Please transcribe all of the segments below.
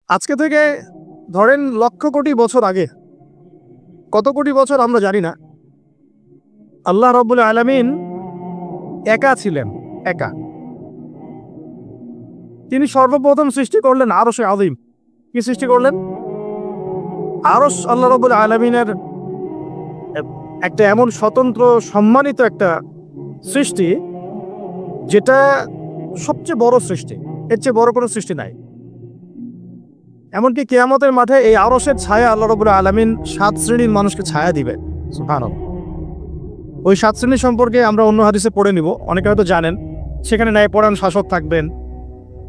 আজকে থেকে ধরেন লক্ষ কোটি বছর আগে, কত কোটি বছর আমরা জানি না, আল্লাহ রাব্বুল আলামিন একা ছিলেন। একা তিনি সর্বপ্রথম সৃষ্টি করলেন আরশে আযীম। কি সৃষ্টি করলেন? আরশ আল্লাহ রাব্বুল আলামিনের একটা এমন স্বতন্ত্র সম্মানিত একটা সৃষ্টি, যেটা সবচেয়ে বড় সৃষ্টি। এর চেয়ে বড় কোনো সৃষ্টি নাই। এমনকি কিয়ামতের মাঠে এই আরশের ছায়া আল্লাহ রাব্বুল আলামিন 7 শ্রেণীর মানুষকে ছায়া দিবে। সুবহানাল্লাহ। ওই 7 শ্রেণী সম্পর্কে আমরা অন্য হাদিসে পড়ে নিব, অনেকে হয়তো জানেন। সেখানে ন্যায়পরায়ণ শাসক থাকবেন,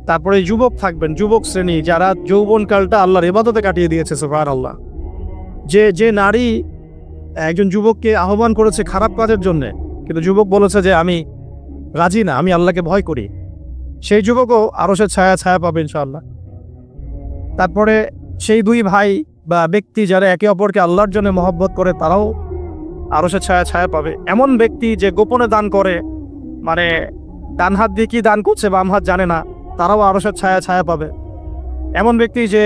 তারপরে যুবক থাকবেন, যুবক শ্রেণী যারা যৌবনকালটা আল্লাহর ইবাদতে কাটিয়ে দিয়েছে। সুবহানাল্লাহ। যে নারী একজন যুবককে আহ্বান করেছে খারাপ কাজের জন্য, কিন্তু যুবক বলেছে যে আমি রাজি না, আমি আল্লাহকে ভয় করি, সেই যুবকও আরশের ছায়া পাবে ইনশাআল্লাহ। তারপরে সেই দুই ভাই বা ব্যক্তি যারা একে অপরকে আল্লাহর জন্য মহব্বত করে, তারাও আরশের ছায়া পাবে। এমন ব্যক্তি যে গোপনে দান করে, মানে ডান হাত দিয়ে কি দান করছে বাম হাত জানে না, তারাও আরশের ছায়া পাবে। এমন ব্যক্তি যে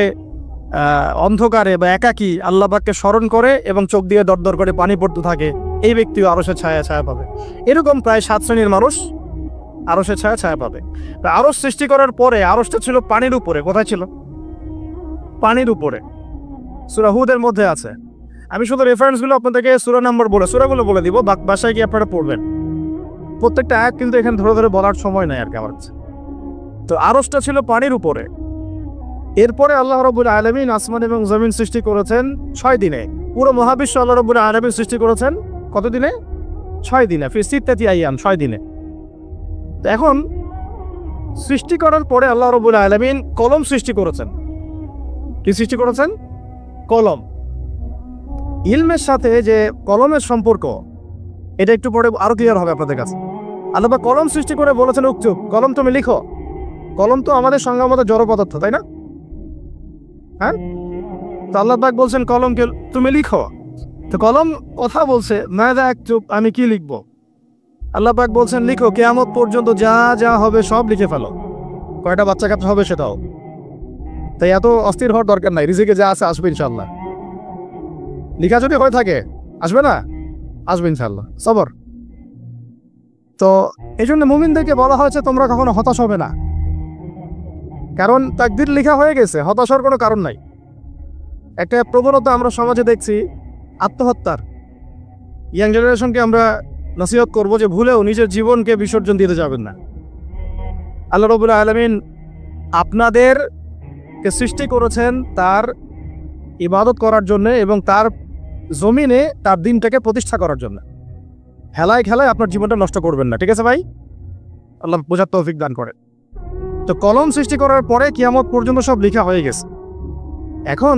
অন্ধকারে বা একাকী আল্লাহ পাককে স্মরণ করে এবং চোখ দিয়ে দরদর করে পানি পড়তে থাকে, এই ব্যক্তিও আরশের ছায়া পাবে। এরকম প্রায় 7 শ্রেণীর মানুষ আরশের ছায়া পাবে। আরশ সৃষ্টি করার পরে আরশটা ছিল পানির উপরে। কোথায় ছিল? পানির উপরে। সূরা হুদের মধ্যে আছে। আমি শুধু রেফারেন্সগুলো আপনাদেরকে সূরাগুলো বলে দিব, বাসায় গিয়ে আপনারা পড়বেন। প্রত্যেকটা আয়াত কিন্তু এখানে ধরে ধরে বলার সময় নাই আর কি আমার কাছে। তো আরশটা ছিল পানির উপরে। এরপরে আল্লাহ রাব্বুল আলামিন আসমান এবং জমিন সৃষ্টি করেছেন 6 দিনে। পুরো মহাবিশ্ব আল্লাহ রাব্বুল আলামিন সৃষ্টি করেছেন কত দিনে? 6 দিনে। ফি সিত্তাতি আইয়াম, 6 দিনে। তো এখন সৃষ্টি করার পরে আল্লাহ রাব্বুল আলামিন কলম সৃষ্টি করেছেন। কি সৃষ্টি করেছেন? কলম। ইলমের সাথে যে কলমের সম্পর্ক, এটা একটু পরে আরো ক্লিয়ার হবে আপনাদের কাছে। আল্লাহ পাক কলম সৃষ্টি করে বলেছেন উক্তুব, কলম তুমি লিখো। কলম তো আমাদের সংজ্ঞা মতো জড় পদার্থ, তাই না? হ্যাঁ। তো আল্লাহ পাক বলছেন কলমকে তুমি লিখো। তো কলম কথা বলছে, মাযা আকতুব, আমি কি লিখব? আল্লাহ পাক বলছেন লিখো, কিয়ামত পর্যন্ত যা যা হবে সব লিখে ফেলো। কয়টা বাচ্চা কাচ্চা হবে সেটাও। তাই এত অস্থির হওয়ার দরকার নাই, রিজিকে যা আছে আসবে ইনশাআল্লাহ। লিখা যদি হয়ে থাকে আসবে না? আসবে ইনশাআল্লাহ। সবর। তো এই জন্য মুমিনদেরকে বলা হয়েছে তোমরা কখনো হতাশ হবে না, কারণ তাকদীর লেখা হয়ে গেছে, হতাশার কোনো কারণ নাই। একটা প্রবণতা আমরা সমাজে দেখছি আত্মহত্যার। ইয়াং জেনারেশনকে আমরা নসিহত করব যে ভুলেও নিজের জীবনকে বিসর্জন দিতে যাবেন না। আল্লাহ রাব্বুল আলামিন আপনাদেরকে সৃষ্টি করেছেন তার ইবাদত করার জন্য এবং তার জমিনে তার দিনটাকে প্রতিষ্ঠা করার জন্য। হেলায় খেলায় আপনার জীবনটা নষ্ট করবেন না, ঠিক আছে ভাই? আল্লাহ বোঝার তৌফিক দান করেন। তো কলম সৃষ্টি করার পরে কিয়ামত পর্যন্ত সব লেখা হয়ে গেছে। এখন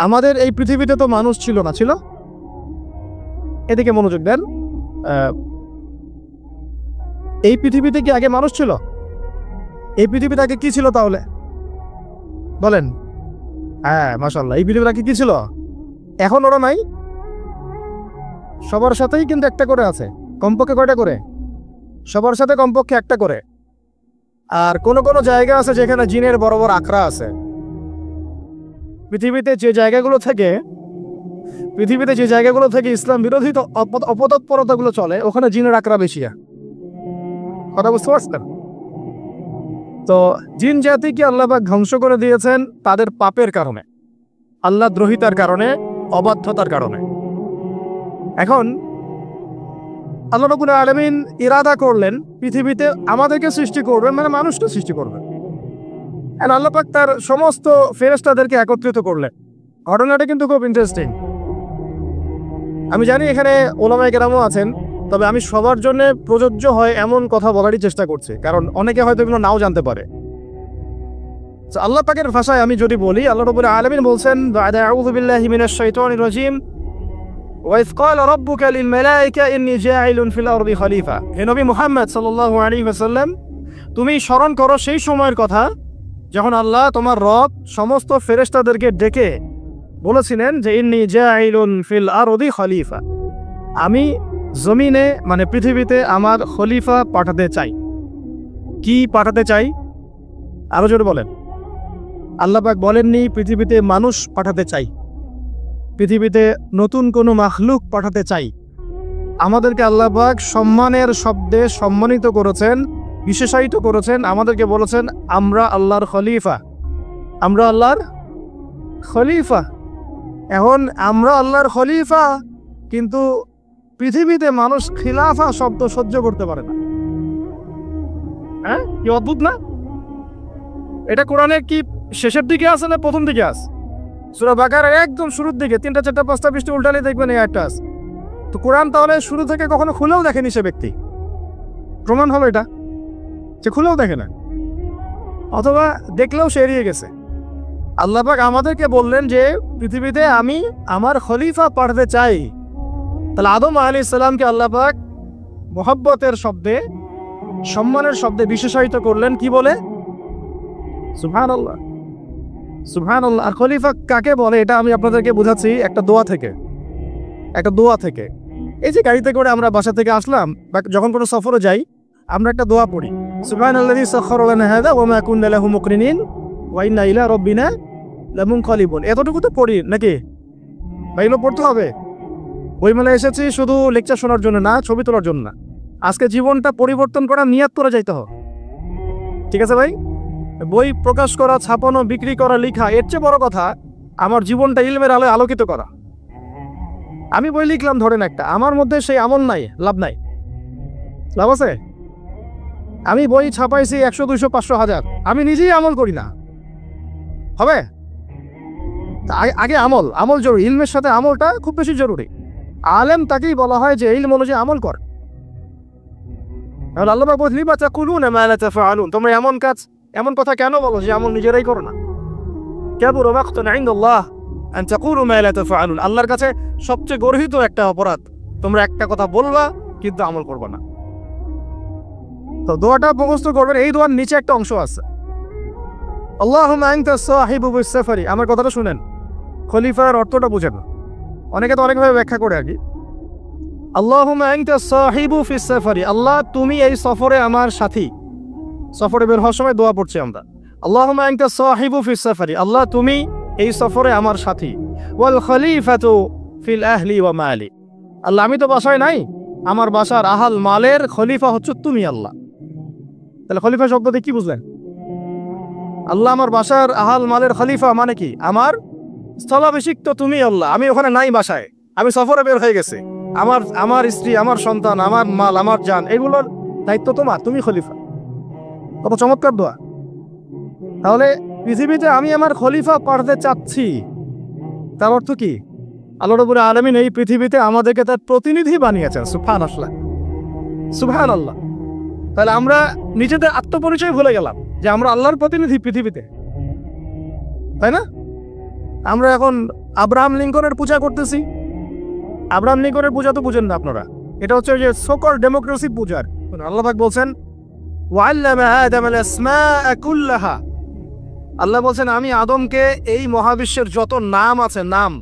আমাদের এই পৃথিবীতে তো মানুষ ছিল না, ছিল? এদিকে মনোযোগ দেন। এই পৃথিবীতে কি আগে মানুষ ছিল? এই পৃথিবীতে আগে কি ছিল তাহলে বলেন? হ্যাঁ, মাশাআল্লাহ। এই পৃথিবীতে আগে কি ছিল? এখন ওরা নাই? সবার সাথেই কিন্তু একটা করে আছে। কমপক্ষে কয়টা করে? সবার সাথে কমপক্ষে একটা করে। আর কোন কোন জায়গা আছে যেখানে জিনের বড় বড় আখড়া আছে। পৃথিবীতে যে জায়গাগুলো থেকে ইসলাম বিরোধী অপতৎপরতাগুলো চলে, ওখানে জিনের আখড়া বেশি। কথা বুঝতে পারছেন? তো জিন জাতিকে আল্লাহ পাক ধ্বংস করে দিয়েছেন তাদের পাপের কারণে, আল্লাহ দ্রোহিতার কারণে, অবাধ্যতার কারণে। এখন আল্লাহ রাব্বুল আলামিন ইরাদা করলেন পৃথিবীতে আমাদেরকে সৃষ্টি করবেন, মানে মানুষকে সৃষ্টি করবেন। আর আল্লাহ পাক তার সমস্ত ফেরেশতাদেরকে একত্রিত করলেন। ঘটনাটা কিন্তু খুব ইন্টারেস্টিং। আমি জানি এখানে ওলামায়ে কেরামও আছেন, তবে আমি সবার জন্য প্রযোজ্য হয় এমন কথা বলারই চেষ্টা করছি, কারণ অনেকে হয়তো এগুলো নাও জানতে পারে। আল্লাহ পাকের ভাষায় আমি যদি বলি, আল্লাহ রাব্বুল আলামিন বলছেন, আউযু বিল্লাহি মিনাশ শাইতানির রাজিম, ওয়াইয ক্বালা রাব্বুকা লিল মালায়েকা ইন্নী জাইলুন ফিল আরদি খলিফা। হে নবী মুহাম্মদ সাল্লাল্লাহু আলাইহি ওয়াসাল্লাম, তুমি স্মরণ করো সেই সময়ের কথা যখন আল্লাহ তোমার রব সমস্ত ফেরেশতাদেরকে ডেকে বলেছিলেন যে ইন্নী জাইলুন ফিল আরদি খলিফা, আমি জমিনে মানে পৃথিবীতে আমার খলিফা পাঠাতে চাই। কি পাঠাতে চাই? আরো জোরে বলেন। আল্লাহ পাক বলেননি পৃথিবীতে মানুষ পাঠাতে চাই, পৃথিবীতে নতুন কোনো মাখলুক পাঠাতে চাই। আমাদেরকে আল্লাহ পাক সম্মানের শব্দে সম্মানিত করেছেন, বিশেষায়িত করেছেন। আমাদেরকে বলেছেন আমরা আল্লাহর খলিফা, আমরা আল্লাহর খলিফা। এখন আমরা আল্লাহর খলিফা, কিন্তু পৃথিবীতে মানুষ খিলাফা শব্দ সহ্য করতে পারে না। হ্যাঁ, কি অদ্ভুত না? এটা কোরআনে কি শেষের দিকে আছে না প্রথম দিকে আছে? সূরা বাকারার একদম শুরুর দিকে 3টা 4টা 5টা পৃষ্ঠা উল্টালে দেখবেন এই একটা আছে। তো কোরআন তাহলে শুরু থেকে কখনো খুলেও দেখেনি সে ব্যক্তি, প্রমাণ হলো এটা যে খুলেও দেখে না, অথবা দেখলেও সে এড়িয়ে গেছে। আল্লাহ পাক আমাদেরকে বললেন যে পৃথিবীতে আমি আমার খলিফা পাঠাতে চাই। তাহলে আদম আলাইহিস সালামকে আল্লাহ পাক মোহাব্বতের শব্দে, সম্মানের শব্দে বিশেষায়িত করলেন কি বলে? সুবহানাল্লাহ, সুবহানাল্লাহ। আর খলিফা কাকে বলে এটা আমি আপনাদেরকে বোঝাচ্ছি একটা দোয়া থেকে, একটা দোয়া থেকে। এই যে গাড়িতে করে আমরা বাসা থেকে আসলাম বা যখন কোনো সফরে যাই, আমরা একটা দোয়া পড়ি, সুবহানাল্লাযী সাখখারা লানা হাযা ওয়া মা কুন্না লাহু মুকরিনিন ওয়া ইন্না ইলা রাব্বিনা লামুনকালিবুন। এতটুকু তো পড়ি নাকি? বা এগুলো পড়তে হবে? বই মেলায় এসেছি শুধু লেকচার শোনার জন্য না, ছবি তোলার জন্য না। আজকে জীবনটা পরিবর্তন করা, নিয়াত করে যাইতে হবে। ঠিক আছে ভাই? বই প্রকাশ করা, ছাপানো, বিক্রি করা, লেখা, এর চেয়ে বড় কথা আমার জীবনটা ইলমের আলোয় আলোকিত করা। আমি বই লিখলাম ধরেন একটা, আমার মধ্যে সেই আমল নাই, লাভ নাই। লাভ আছে? আমি বই ছাপাইছি 100, 200, 500, 1000, আমি নিজেই আমল করি না, হবে? আগে আমল, আমল জরুরি। ইলমের সাথে আমলটা খুব বেশি জরুরি। আলেম তাকেই বলা হয় যে ইলম অনুযায়ী আমল কর। আল্লাহ পাক বলেন লিমা তাকুলুনা মা লা তাফআলুন, তোমরা এমন কাজ, এমন কথা কেন বলো যে আমল নিজেরাই করো না? কাবুরা মাকতান ইনদাল্লাহ আন তাকুলু মা লা তাফআলুন, আল্লাহর কাছে সবচেয়ে গর্হিত একটা অপরাধ, তোমরা একটা কথা বলবা কিন্তু আমল করবা না। তো দোয়াটা মুখস্থ করবেন। এই দোয়ার নিচে একটা অংশ আছে, আল্লাহুম্মা আনতা সাহিবু ফিস সাফারি। আমার কথাটা শুনেন, খলিফার অর্থটা বুঝেন। অনেকে তো অনেকভাবে ব্যাখ্যা করে আর কি। আল্লাহুম্মা আনতা সাহিবু ফিস সাফারি, আল্লাহ তুমি এই সফরে আমার সাথী। সফরে বের হওয়ার সময় দোয়া পড়ছি আমরা, আল্লাহুম্মা আনতা সাহিবু ফিস সাফারি, আল্লাহ তুমি এই সফরে আমার সাথী। ওয়াল খলিফাতু ফিল আহলি ওয়া মালি, আল্লাহ আমি তো বাসায় নাই, আমার বাসার আহাল মালের খলিফা হচ্ছে তুমি আল্লাহ। তাহলে খলিফা শব্দটি কি বুঝলেন? আল্লাহ আমার বাসার আহাল মালের খলিফা মানে কি? আমার স্থলাভিষিক্ত তুমি আল্লাহ, আমি ওখানে নাই বাসায়, আমি সফরে বের হয়ে গেছি, আমার স্ত্রী, আমার সন্তান, আমার মাল, আমার জান, এগুলোর দায়িত্ব তোমার, তুমি খলিফা। কত চমৎকার দোয়া। তাহলে পৃথিবীতে আমি আমার খলিফা পাঠাতে চাচ্ছি, তার অর্থ কি? আল্লাহ রাব্বুল আলামিন এই পৃথিবীতে আমাদেরকে তার প্রতিনিধি বানিয়েছেন। সুবহানাল্লাহ, সুবহানাল্লাহ। তাহলে আমরা নিজেদের আত্মপরিচয় ভুলে গেলাম যে আমরা আল্লাহর প্রতিনিধি পৃথিবীতে, তাই না? আমরা এখন আব্রাহাম লিঙ্কনের পূজা করতেছি। আব্রাহাম লিঙ্কনের পূজা তো বুঝেন না আপনারা, এটা হচ্ছে যে সকল ডেমোক্রেসি পূজার। আল্লাহ পাক বলছেন ওয়াল্লামা আদামাল আসমাআ কুল্লাহা, আল্লাহ বলছেন আমি আদমকে এই মহাবিশ্বের যত নাম আছে, নাম,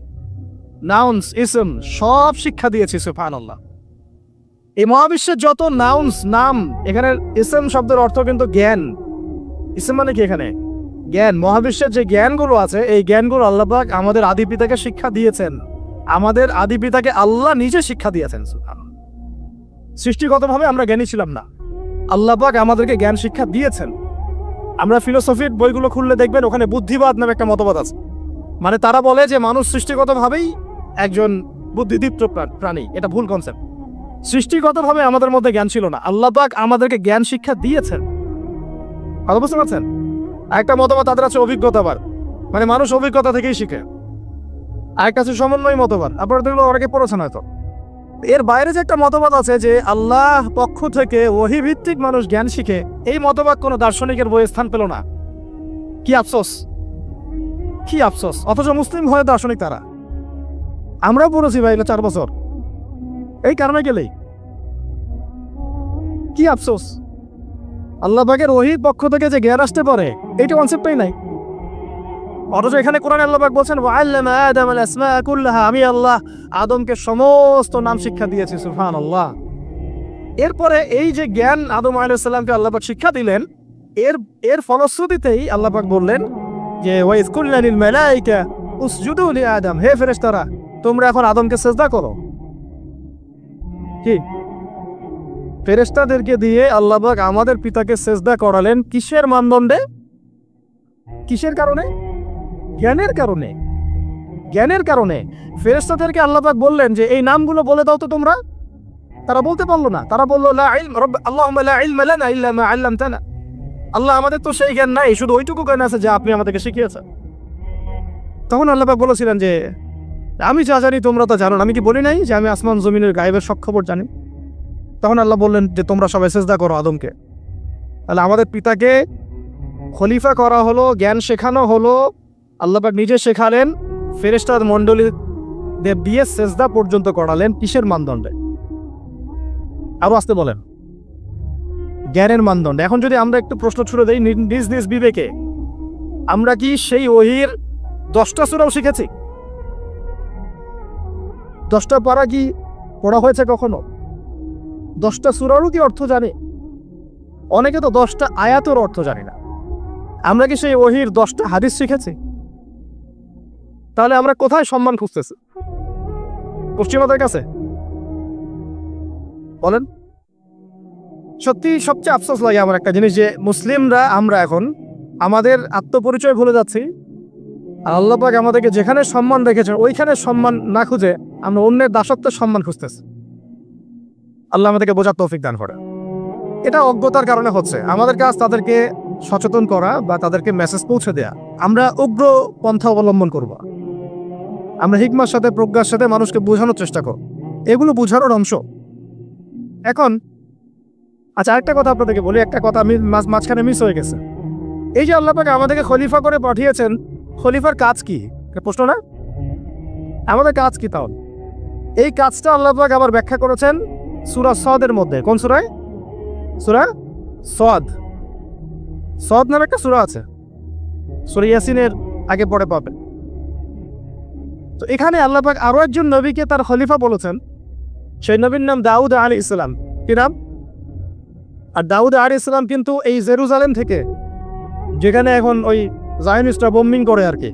নাউন্স, ইসম, সব শিক্ষা দিয়েছি। সুবহানাল্লাহ। এই মহাবিশ্বের যত নাউন্স, নাম, এখানে ইসম শব্দের অর্থ কিন্তু জ্ঞান। ইসম মানে কি? এখানে জ্ঞান। মহাবিশ্বের যে জ্ঞানগুলো আছে, এই জ্ঞানগুলো আল্লাহ পাক আমাদের আদি পিতাকে শিক্ষা দিয়েছেন। আমাদের আদি পিতাকে আল্লাহ নিজে শিক্ষা দিয়েছেন। সুবহানাল্লাহ। সৃষ্টিগতভাবে আমরা জ্ঞানী ছিলাম না, আল্লাহ পাক আমাদেরকে জ্ঞান শিক্ষা দিয়েছেন। আমরা ফিলোসফির বইগুলো খুললে দেখবেন ওখানে বুদ্ধিবাদ নামে একটা মতবাদ আছে। মানে তারা বলে যে মানুষ সৃষ্টিগতভাবেই একজন বুদ্ধিদীপ্ত প্রাণী। এটা ভুল কনসেপ্ট। সৃষ্টিগতভাবে আমাদের মধ্যে জ্ঞান ছিল না, আল্লাহ পাক আমাদেরকে জ্ঞান শিক্ষা দিয়েছেন। কথা বুঝতে পারছেন? একটা মতবাদ তাদের আছে অভিজ্ঞতাবাদ, মানে মানুষ অভিজ্ঞতা থেকেই শিখে। আরেকটা আছে সমন্বয় মতবাদ, আপনারা দেখলো অনেকে পড়েছেন হয়তো। এর বাইরে যে একটা মতবাদ আছে যে আল্লাহ পক্ষ থেকে ওহী ভিত্তিক মানুষ জ্ঞান শিখে, এই মতবাদ কোনো দার্শনিকের বইয়ে স্থান পেল না। কি আফসোস, কি আফসোস। অথচ মুসলিম হয়ে দার্শনিক তারা। আমরাও পড়েছি ভাই 4 বছর, এই কারণে গেলেই। কি আফসোস, আল্লাহ পাকের ওহীর পক্ষ থেকে যে জ্ঞান আসতে পারে এইটা কনসেপ্টই নাই। অথচ এখানে কোরআনে আল্লাহ পাক বলছেন ওয়াল্লামা আদামাল আসমাআ কুল্লাহা, আমি আল্লাহ আদমকে সমস্ত নাম শিক্ষা দিয়েছি। সুবহানাল্লাহ। এরপরে এই যে জ্ঞান আদম আলাইহিস সালামকে আল্লাহ পাক শিক্ষা দিলেন, এর এর ফলশ্রুতিতেই আল্লাহ পাক বললেন যে ওয়াইজ কুলনা লিল মালাইকা উসজুদু লি আদম, হে ফেরেশতারা তোমরা এখন আদমকে সিজদা করো। কি ফেরেশতাদেরকে দিয়ে আল্লাহ পাক আমাদের পিতাকে সিজদা করালেন কিসের মানদণ্ডে? কিসের কারণে? জ্ঞানের কারণে। জ্ঞানের কারণে ফেরেশতাদেরকে আল্লাহ পাক বললেন যে এই নামগুলো বলে দাও তো তোমরা। তারা বলতে পারলো না। তারা বলল লা ইলম আল্লাহুম্মা লা ইলমা লানা ইল্লা মা আল্লামতানা, আল্লাহ আমাদের তো সেই জ্ঞান নাই, শুধু ওইটুকু জ্ঞান আছে যা আপনি আমাদেরকে শিখিয়েছেন। তখন আল্লাহ পাক বলেছিলেন যে আমি যা জানি তোমরা তো জানো না, আমি কি বলি নাই যে আমি আসমান জমিনের গায়েবের সব খবর জানি? তখন আল্লাহ বললেন যে তোমরা সবাই সিজদা করো আদমকে। তাহলে আমাদের পিতাকে খলিফা করা হলো, জ্ঞান শেখানো হলো, আল্লাহ পাক নিজে শেখালেন, ফেরেশতার মণ্ডলী দিয়ে সিজদা পর্যন্ত করালেন কিসের মানদণ্ডে? আরো আসতে বলেন, জ্ঞানের মানদণ্ডে। এখন যদি আমরা একটু প্রশ্ন ছুড়ে দেই নিজ নিজ বিবেকে, আমরা কি সেই ওহীর 10টা সূরাও শিখেছি? 10টা পারা কি পড়া হয়েছে কখনো? 10টা সূরারও কি অর্থ জানে? অনেকে তো 10টা আয়াতের অর্থ জানি না। আমরা কি সেই ওহীর 10টা হাদিস শিখেছি? তাহলে আমরা কোথায় সম্মান খুঁজতেছি? পশ্চিমাদের কাছে? বলেন। সত্যি সবচেয়ে আফসোস লাগে আমার একটা জিনিস, যে মুসলিমরা আমরা এখন আমাদের আত্মপরিচয় ভুলে যাচ্ছি, আর আল্লাহ পাক আমাদেরকে যেখানে সম্মান রেখেছেন ওইখানে সম্মান না খুঁজে আমরা অন্যের দাসত্বের সম্মান খুঁজতেছি। আল্লাহ আমাদেরকে বোঝার তৌফিক দান করে। এটা অজ্ঞতার কারণে হচ্ছে। আমাদের কাজ তাদেরকে সচেতন করা বা তাদেরকে মেসেজ পৌঁছে দেয়া। আমরা উগ্র পন্থা অবলম্বন করব, আমরা হিকমার সাথে প্রজ্ঞার সাথে মানুষকে বোঝানোর চেষ্টা করব, এগুলো বোঝানোর অংশ। এখন আচ্ছা আরেকটা কথা আপনাদেরকে বলি, একটা কথা আমি মাঝখানে মিস হয়ে গেছে। এই যে আল্লাহ পাক আমাদেরকে খলিফা করে পাঠিয়েছেন, খলিফার কাজ কি? প্রশ্ন না? আমাদের কাজ কি তাহলে? এই কাজটা আল্লাহ পাক আবার ব্যাখ্যা করেছেন সূরা সদের মধ্যে। কোন সূরায়? সূরা সদ। সদ নামে একটা সূরা আছে, সূরা ইয়াসিনের আগে পরে পাবেন। তো এখানে আল্লাহ পাক আরো একজন নবীকে তার খলিফা বলেছেন। সেই নবীর নাম দাউদ আলাইহিস সালাম। কি নাম? আর দাউদ আলাইহিস সালাম কিন্তু এই জেরুজালেম থেকে, যেখানে এখন ওই জায়নিস্টরা বোম্বিং করে আর কি,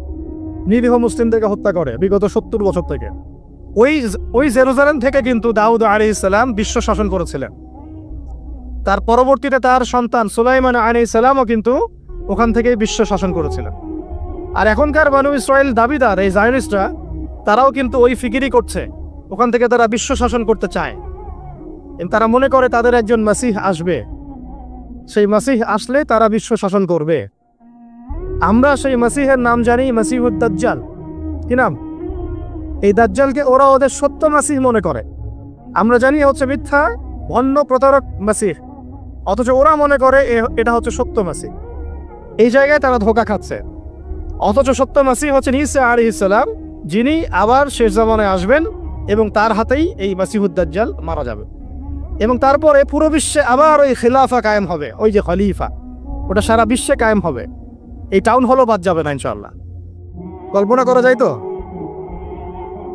নিরীহ মুসলিমদেরকে হত্যা করে বিগত 70 বছর থেকে, ওই জেরুজালেম থেকে কিন্তু দাউদ আলাইহিস সালাম বিশ্ব শাসন করেছিলেন। তার পরবর্তীতে তার সন্তান সুলাইমান আলাইহিস সালামও কিন্তু ওখান থেকেই বিশ্ব শাসন করেছিলেন। আর এখনকার বনু ইসরাইল দাবিদার এই জায়নিস্টরা, তারাও কিন্তু ওই ফিকিরই করছে, ওখান থেকে তারা বিশ্ব শাসন করতে চায়। তারা মনে করে তাদের একজন মাসিহ আসবে, সেই মাসিহ আসলে তারা বিশ্ব শাসন করবে। আমরা সেই মাসিহের নাম জানি মাসিহুদ দাজ্জাল। কি নাম? এই দাজ্জালকে ওরা ওদের সত্য মাসিহ মনে করে, আমরা জানি হচ্ছে মিথ্যা ভণ্ড প্রতারক মাসিহ, অথচ ওরা মনে করে এটা হচ্ছে সত্য মাসিহ। এই জায়গায় তারা ধোঁকা খাচ্ছে। অথচ সত্য মাসিহ হচ্ছেন ঈসা আলাইহিস সালাম, যিনি আবার শেষ জামানায় আসবেন এবং তার হাতেই এই মাসিহুদ দাজ্জাল মারা যাবে, এবং তারপরে পুরো বিশ্বে আবার ওই খিলাফা কায়েম হবে। ওই যে খলিফা, ওটা সারা বিশ্বে কায়েম হবে। এই টাউন হলও বাদ যাবে না ইনশাআল্লাহ। কল্পনা করা যায় তো?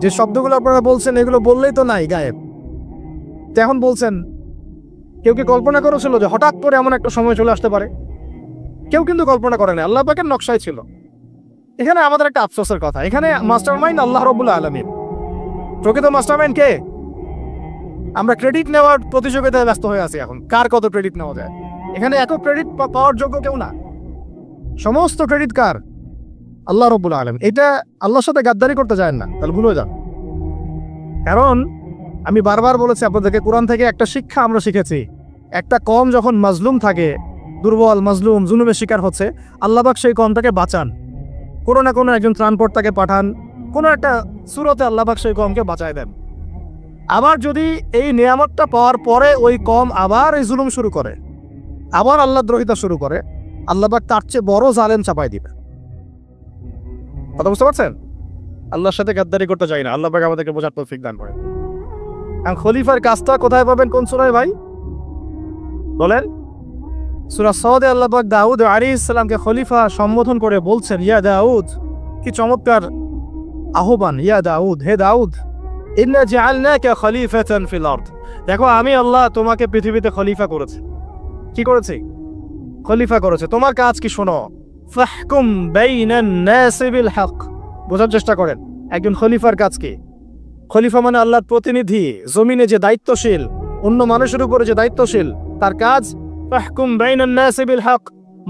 যে শব্দগুলো আপনারা বলছেন এগুলো বললেই তো নাই, গায়েব। তো এখন বলছেন, কেউ কি কল্পনা করেছিল যে হঠাৎ করে এমন একটা সময় চলে আসতে পারে? কেউ কিন্তু কল্পনা করে না, আল্লাহ পাকের নকশায় ছিল। এখানে আমাদের একটা আফসোসের কথা, এখানে মাস্টারমাইন্ড আল্লাহ রাব্বুল আলামিন। প্রকৃত মাস্টারমাইন্ড কে? আমরা ক্রেডিট নেওয়ার প্রতিযোগিতায় ব্যস্ত হয়ে আছি এখন, কার কত ক্রেডিট নেওয়া যায়। এখানে এত ক্রেডিট পাওয়ার যোগ্য কেউ না, সমস্ত ক্রেডিট কার? আল্লাহ রাব্বুল আলামিন। এটা আল্লাহর সাথে গাদ্দারি করতে যায় না, তাহলে ভুল হয়ে যান। কারণ আমি বারবার বলেছি আপনাদেরকে, কোরআন থেকে একটা শিক্ষা আমরা শিখেছি, একটা কম যখন মাজলুম থাকে, দুর্বল মাজলুম জুলুমের শিকার হচ্ছে, আল্লাহ পাক সেই কমটাকে বাঁচান, কোনো না কোনো একজন ত্রাণকর্তাকে পাঠান, কোনো একটা সূরাতে আল্লাহ পাক সেই কমকে বাঁচায় দেন। আবার যদি এই নিয়ামতটা পাওয়ার পরে ওই কম আবার এই জুলুম শুরু করে, আবার আল্লাহ দ্রোহিতা শুরু করে, আল্লাহ পাক তার চেয়ে বড় জালেম চাপাই দিবে। কথা বুঝতে পারছেন? আল্লাহর সাথে গাদ্দারি করতে চাই না, আল্লাহ পাক আমাদেরকে বোঝার তৌফিক দান করেন। খলিফার কাজটা কোথায় পাবেন? কোন সূরায় ভাই বলেন? সূরা সদে আল্লাহ পাক দাউদ আলাইহিস সালামকে খলিফা সম্বোধন করে বলছেন, ইয়া দাউদ। কি চমৎকার আহ্বান! ইয়া দাউদ, হে দাউদ, ইন্না জাআলনাকা খলিফাতান ফিল আরদ। দেখো আমি আল্লাহ তোমাকে পৃথিবীতে খলিফা করেছি। কি করেছি? খলিফা করেছে, তোমার কাজ কি শোনো, ফাহকুম বাইনান নাসি বিল হক। বোঝার চেষ্টা করেন একজন খলিফার কাজ কি। খলিফা মানে আল্লাহর প্রতিনিধি, জমিনে যে দায়িত্বশীল, অন্য মানুষের উপরে যে দায়িত্বশীল, তার কাজ ফাহকুম বাইনান নাসি বিল হক,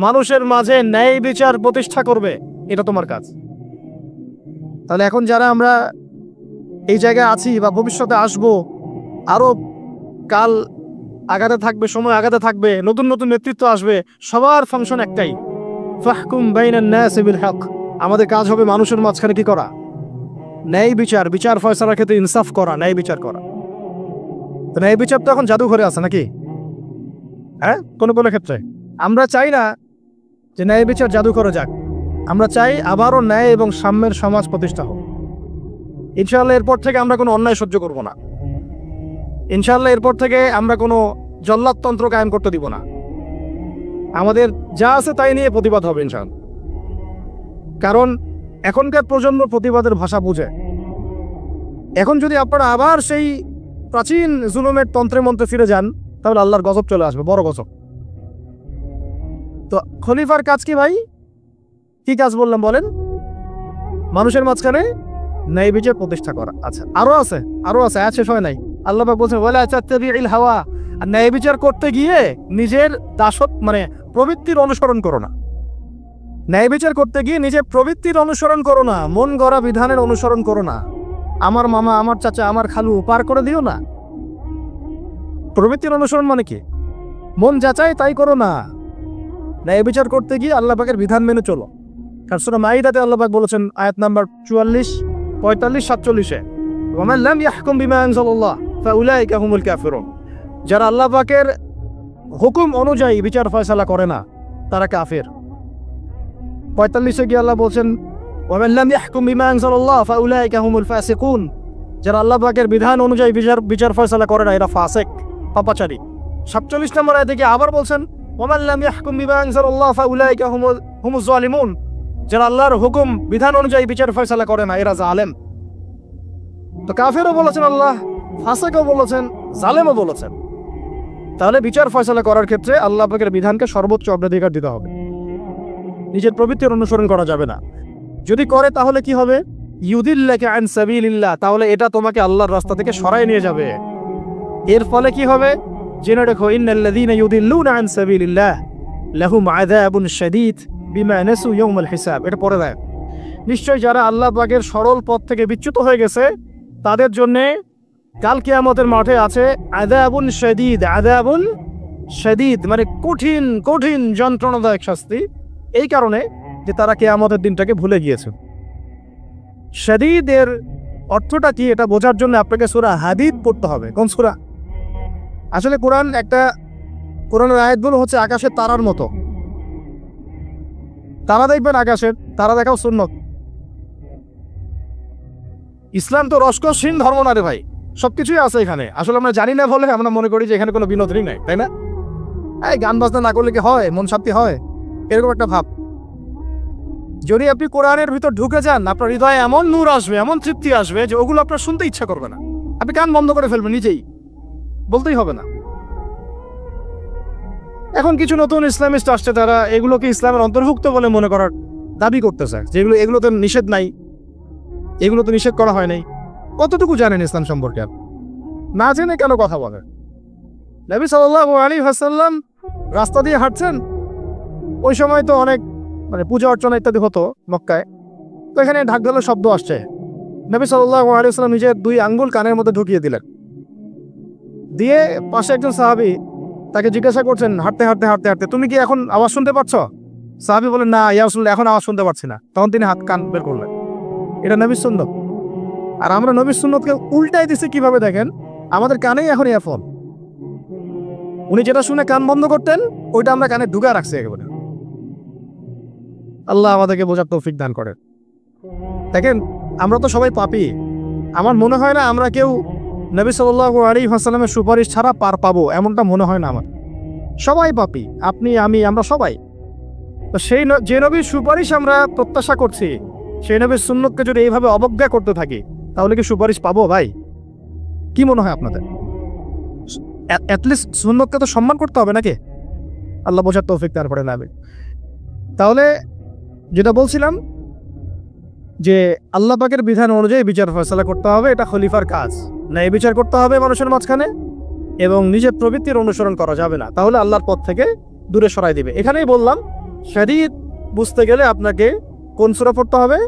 মানুষের মাঝে ন্যায় বিচার প্রতিষ্ঠা করবে, এটা তোমার কাজ। তাহলে এখন যারা আমরা এই জায়গায় আছি বা ভবিষ্যতে আসব, আরো কাল আগাতে থাকবে, সময় আগাতে থাকবে, নতুন নতুন নেতৃত্ব আসবে, সবার ফাংশন একটাই, ফাহকুম বাইনান নাসি বিল হক। আমাদের কাজ হবে মানুষের মাঝখানে কি করা, ন্যায় বিচার, বিচার ফয়সালার ক্ষেত্রে ইনসাফ করা, ন্যায় বিচার করা। তো ন্যায় বিচার তো এখন জাদুঘরে আছে নাকি? হ্যাঁ, কোনো কোনো ক্ষেত্রে আমরা চাই না যে ন্যায় বিচার জাদুঘরে যাক, আমরা চাই আবারও ন্যায় এবং সাম্যের সমাজ প্রতিষ্ঠা হোক। ইনশাআল্লাহ এরপর থেকে আমরা কোনো অন্যায় সহ্য করব না। ইনশাআল্লাহ এরপর থেকে আমরা কোনো জল্লাদতন্ত্র কায়েম করতে দিব না। আমাদের যা আছে তাই নিয়ে প্রতিবাদ হবে ইনশাআল্লাহ। কারণ এখনকার প্রজন্ম প্রতিবাদের ভাষা বুঝে। এখন যদি আপনারা আবার সেই প্রাচীন জুলুমের তন্ত্রে মন্ত্রে ফিরে যান, তাহলে আল্লাহর গজব চলে আসবে, বড় গজব। তো খলিফার কাজ কি ভাই? কি কাজ বললাম বলেন? মানুষের মাঝখানে ন্যায় বিচার প্রতিষ্ঠা করা। আচ্ছা, আরো আছে আয়াত শেষ হয় নাই। আল্লাহ পাক বলছেন ওয়ালা তাত্তাবিউল হাওয়া, আর ন্যায় বিচার করতে গিয়ে নিজের দাসত্ব মানে প্রবৃত্তির অনুসরণ করো না। ন্যায় বিচার করতে গিয়ে নিজের প্রবৃত্তির অনুসরণ করো না, মন গড়া বিধানের অনুসরণ করো না। আমার মামা, আমার চাচা, আমার খালু পার করে দিও না। প্রবৃত্তির অনুসরণ মানে কি? মন যাচাই তাই করো না। ন্যায় বিচার করতে গিয়ে আল্লাহ পাকের বিধান মেনে চলো। কারণ সূরা মাইদাতে আল্লাহ পাক বলেছেন আয়াত নাম্বার 44, 45, 47-এ, ওয়ামান লাম ইয়াহকুম বিমা আনজালাল্লাহ ফাউলাইকা হুমুল কাফিরুন। যারা আল্লাহ পাকের হুকুম অনুযায়ী বিচার ফয়সালা করে না, তারা কাফের। 45-এ গিয়ে আল্লাহ বলছেন ওয়ামান লাম ইয়াহকুম বিমা আনজালাল্লাহ ফাউলাইকা হুমুল ফাসিকুন। যারা আল্লাহ পাকের বিধান অনুযায়ী বিচার ফয়সালা করে না, এরা ফাসিক, পাপাচারী। 47 নম্বর আয়াতে গিয়ে আবার বলছেন ওয়ামান লাম ইয়াহকুম বিমা আনজালাল্লাহ ফাউলাইকা হুমুজ জালিমুন। যারা আল্লাহর হুকুম বিধান অনুযায়ী বিচার ফয়সালা করে না, এরা জালেম। তো কাফেরও বলেছেন আল্লাহ, ফাসিকও বলেছেন, জালেমও বলেছেন। তাহলে বিচার ফয়সালা করার ক্ষেত্রে আল্লাহ পাকের বিধানকে সর্বোচ্চ অগ্রাধিকার দিতে হবে, নিজের প্রবৃত্তির অনুসরণ করা যাবে না। যদি করে তাহলে কি হবে? ইউদিল্লাকা আন সাবিলিল্লাহ, তাহলে এটা তোমাকে আল্লাহর রাস্তা থেকে সরায় নিয়ে যাবে। এর ফলে কি হবে? জেনে রেখো, ইন্নাল্লাযীনা ইউদিল্লুনা আন সাবিলিল্লাহ লাহুম আযাবুন শাদীদ বিমা নাসু ইয়াউমাল হিসাব। এটা পড়ে দেয়, নিশ্চয় যারা আল্লাহ পাকের সরল পথ থেকে বিচ্যুত হয়ে গেছে, তাদের জন্য কাল কিয়ামতের মাঠে আছে আযাবুন শাদীদ। আযাবুন শাদীদ মানে কঠিন কঠিন যন্ত্রণাদায়ক শাস্তি, এই কারণে যে তারা কিয়ামতের দিনটাকে ভুলে গিয়েছে। শাদীদের অর্থটা কি, এটা বোঝার জন্য আপনাকে সূরা হাদীদ পড়তে হবে। কোন সূরা? আসলে কোরআনের আয়াতগুলো হচ্ছে আকাশের তারার মতো। তারা দেখবেন আকাশের, তারা দেখাও সুন্নত। ইসলাম তো রসকসহীন ধর্ম না রে ভাই, সবকিছুই আছে এখানে। আসলে আমরা জানি না বলে আমরা মনে করি যে এখানে কোনো বিনোদনই নাই, তাই না? এই গান বাজনা না করলে কি হয়, মন শান্তি হয়? এরকম একটা ভাব। যদি আপনি কোরআনের ভিতর ঢুকে যান, আপনার হৃদয়ে এমন নূর আসবে, এমন তৃপ্তি আসবে যে ওগুলো আপনার শুনতে ইচ্ছা করবে না। আপনি কান বন্ধ করে ফেলবেন, নিজেই বলতেই হবে না। এখন কিছু নতুন ইসলামিস্ট আসছে, তারা এগুলোকে ইসলামের অন্তর্ভুক্ত বলে মনে করার দাবি করতেছে, যেগুলো এগুলোতে নিষেধ নাই, এগুলো তো নিষেধ করা হয় নাই। কতটুকু জানেন ইসলাম সম্পর্কে? না জেনে কেন কথা বলেন? নবী সাল্লাল্লাহু আলাইহি ওয়াসাল্লাম রাস্তা দিয়ে হাঁটছেন, ওই সময় তো অনেক পূজা অর্চনা ইত্যাদি হতো মক্কায়। তো এখানে ঢাক ঢোলের শব্দ আসছে। নবী সাল্লাল্লাহু আলাইহি ওয়াসাল্লাম নিজের 2 আঙ্গুল কানের মধ্যে ঢুকিয়ে দিলেন, দিয়ে পাশে একজন সাহাবী তাকে জিজ্ঞাসা করছেন হাঁটতে হাঁটতে হাঁটতে হাঁটতে, তুমি কি এখন আওয়াজ শুনতে পাচ্ছ? সাহাবী বলেন, না ইয়া রাসূলুল্লাহ, এখন আওয়াজ শুনতে পাচ্ছি না। তখন তিনি হাত কান বের করলেন। এটা নবীর সুন্নত। আর আমরা নবীর সুন্নতকে উল্টাই দিছি কিভাবে দেখেন, আমাদের কানেই এখন ইয়ারফোন। উনি যেটা শুনে কান বন্ধ করতেন, ওইটা আমরা কানে ঢুকা রাখছি একেবারে। আল্লাহ আমাদেরকে বোঝার তৌফিক দান করেন। দেখেন, আমরা তো সবাই পাপী। আমার মনে হয় না আমরা কেউ নবী সাল্লাল্লাহু আলাইহি ওয়াসাল্লামের সুপারিশ ছাড়া পার পাবো, এমনটা মনে হয় না আমার। সবাই পাপী, আপনি, আমি, আমরা সবাই। তো সেই যে নবীর সুপারিশ আমরা প্রত্যাশা করছি, সেই নবীর সুন্নতকে যদি এইভাবে অবজ্ঞা করতে থাকি, তাহলে কি সুপারিশ পাবো ভাই? কি মনে হয় আপনাদের? অ্যাটলিস্ট সুন্নতকে তো সম্মান করতে হবে নাকি? আল্লাহ বোঝার তৌফিক তারপরে নামে। তাহলে যেটা বলছিলাম যে আল্লাহ পাকের বিধান অনুযায়ী বিচার ফয়সালা করতে হবে, এটা খলিফার কাজ। ন্যায় বিচার করতে হবে মানুষের মাঝখানে, এবং নিজের প্রবৃত্তির অনুসরণ করা যাবে না, তাহলে আল্লাহর পথ থেকে দূরে সরাই দিবে। এখানেই বললাম শরীয়ত বুঝতে গেলে আপনাকে কোন সূরা পড়তে হবে?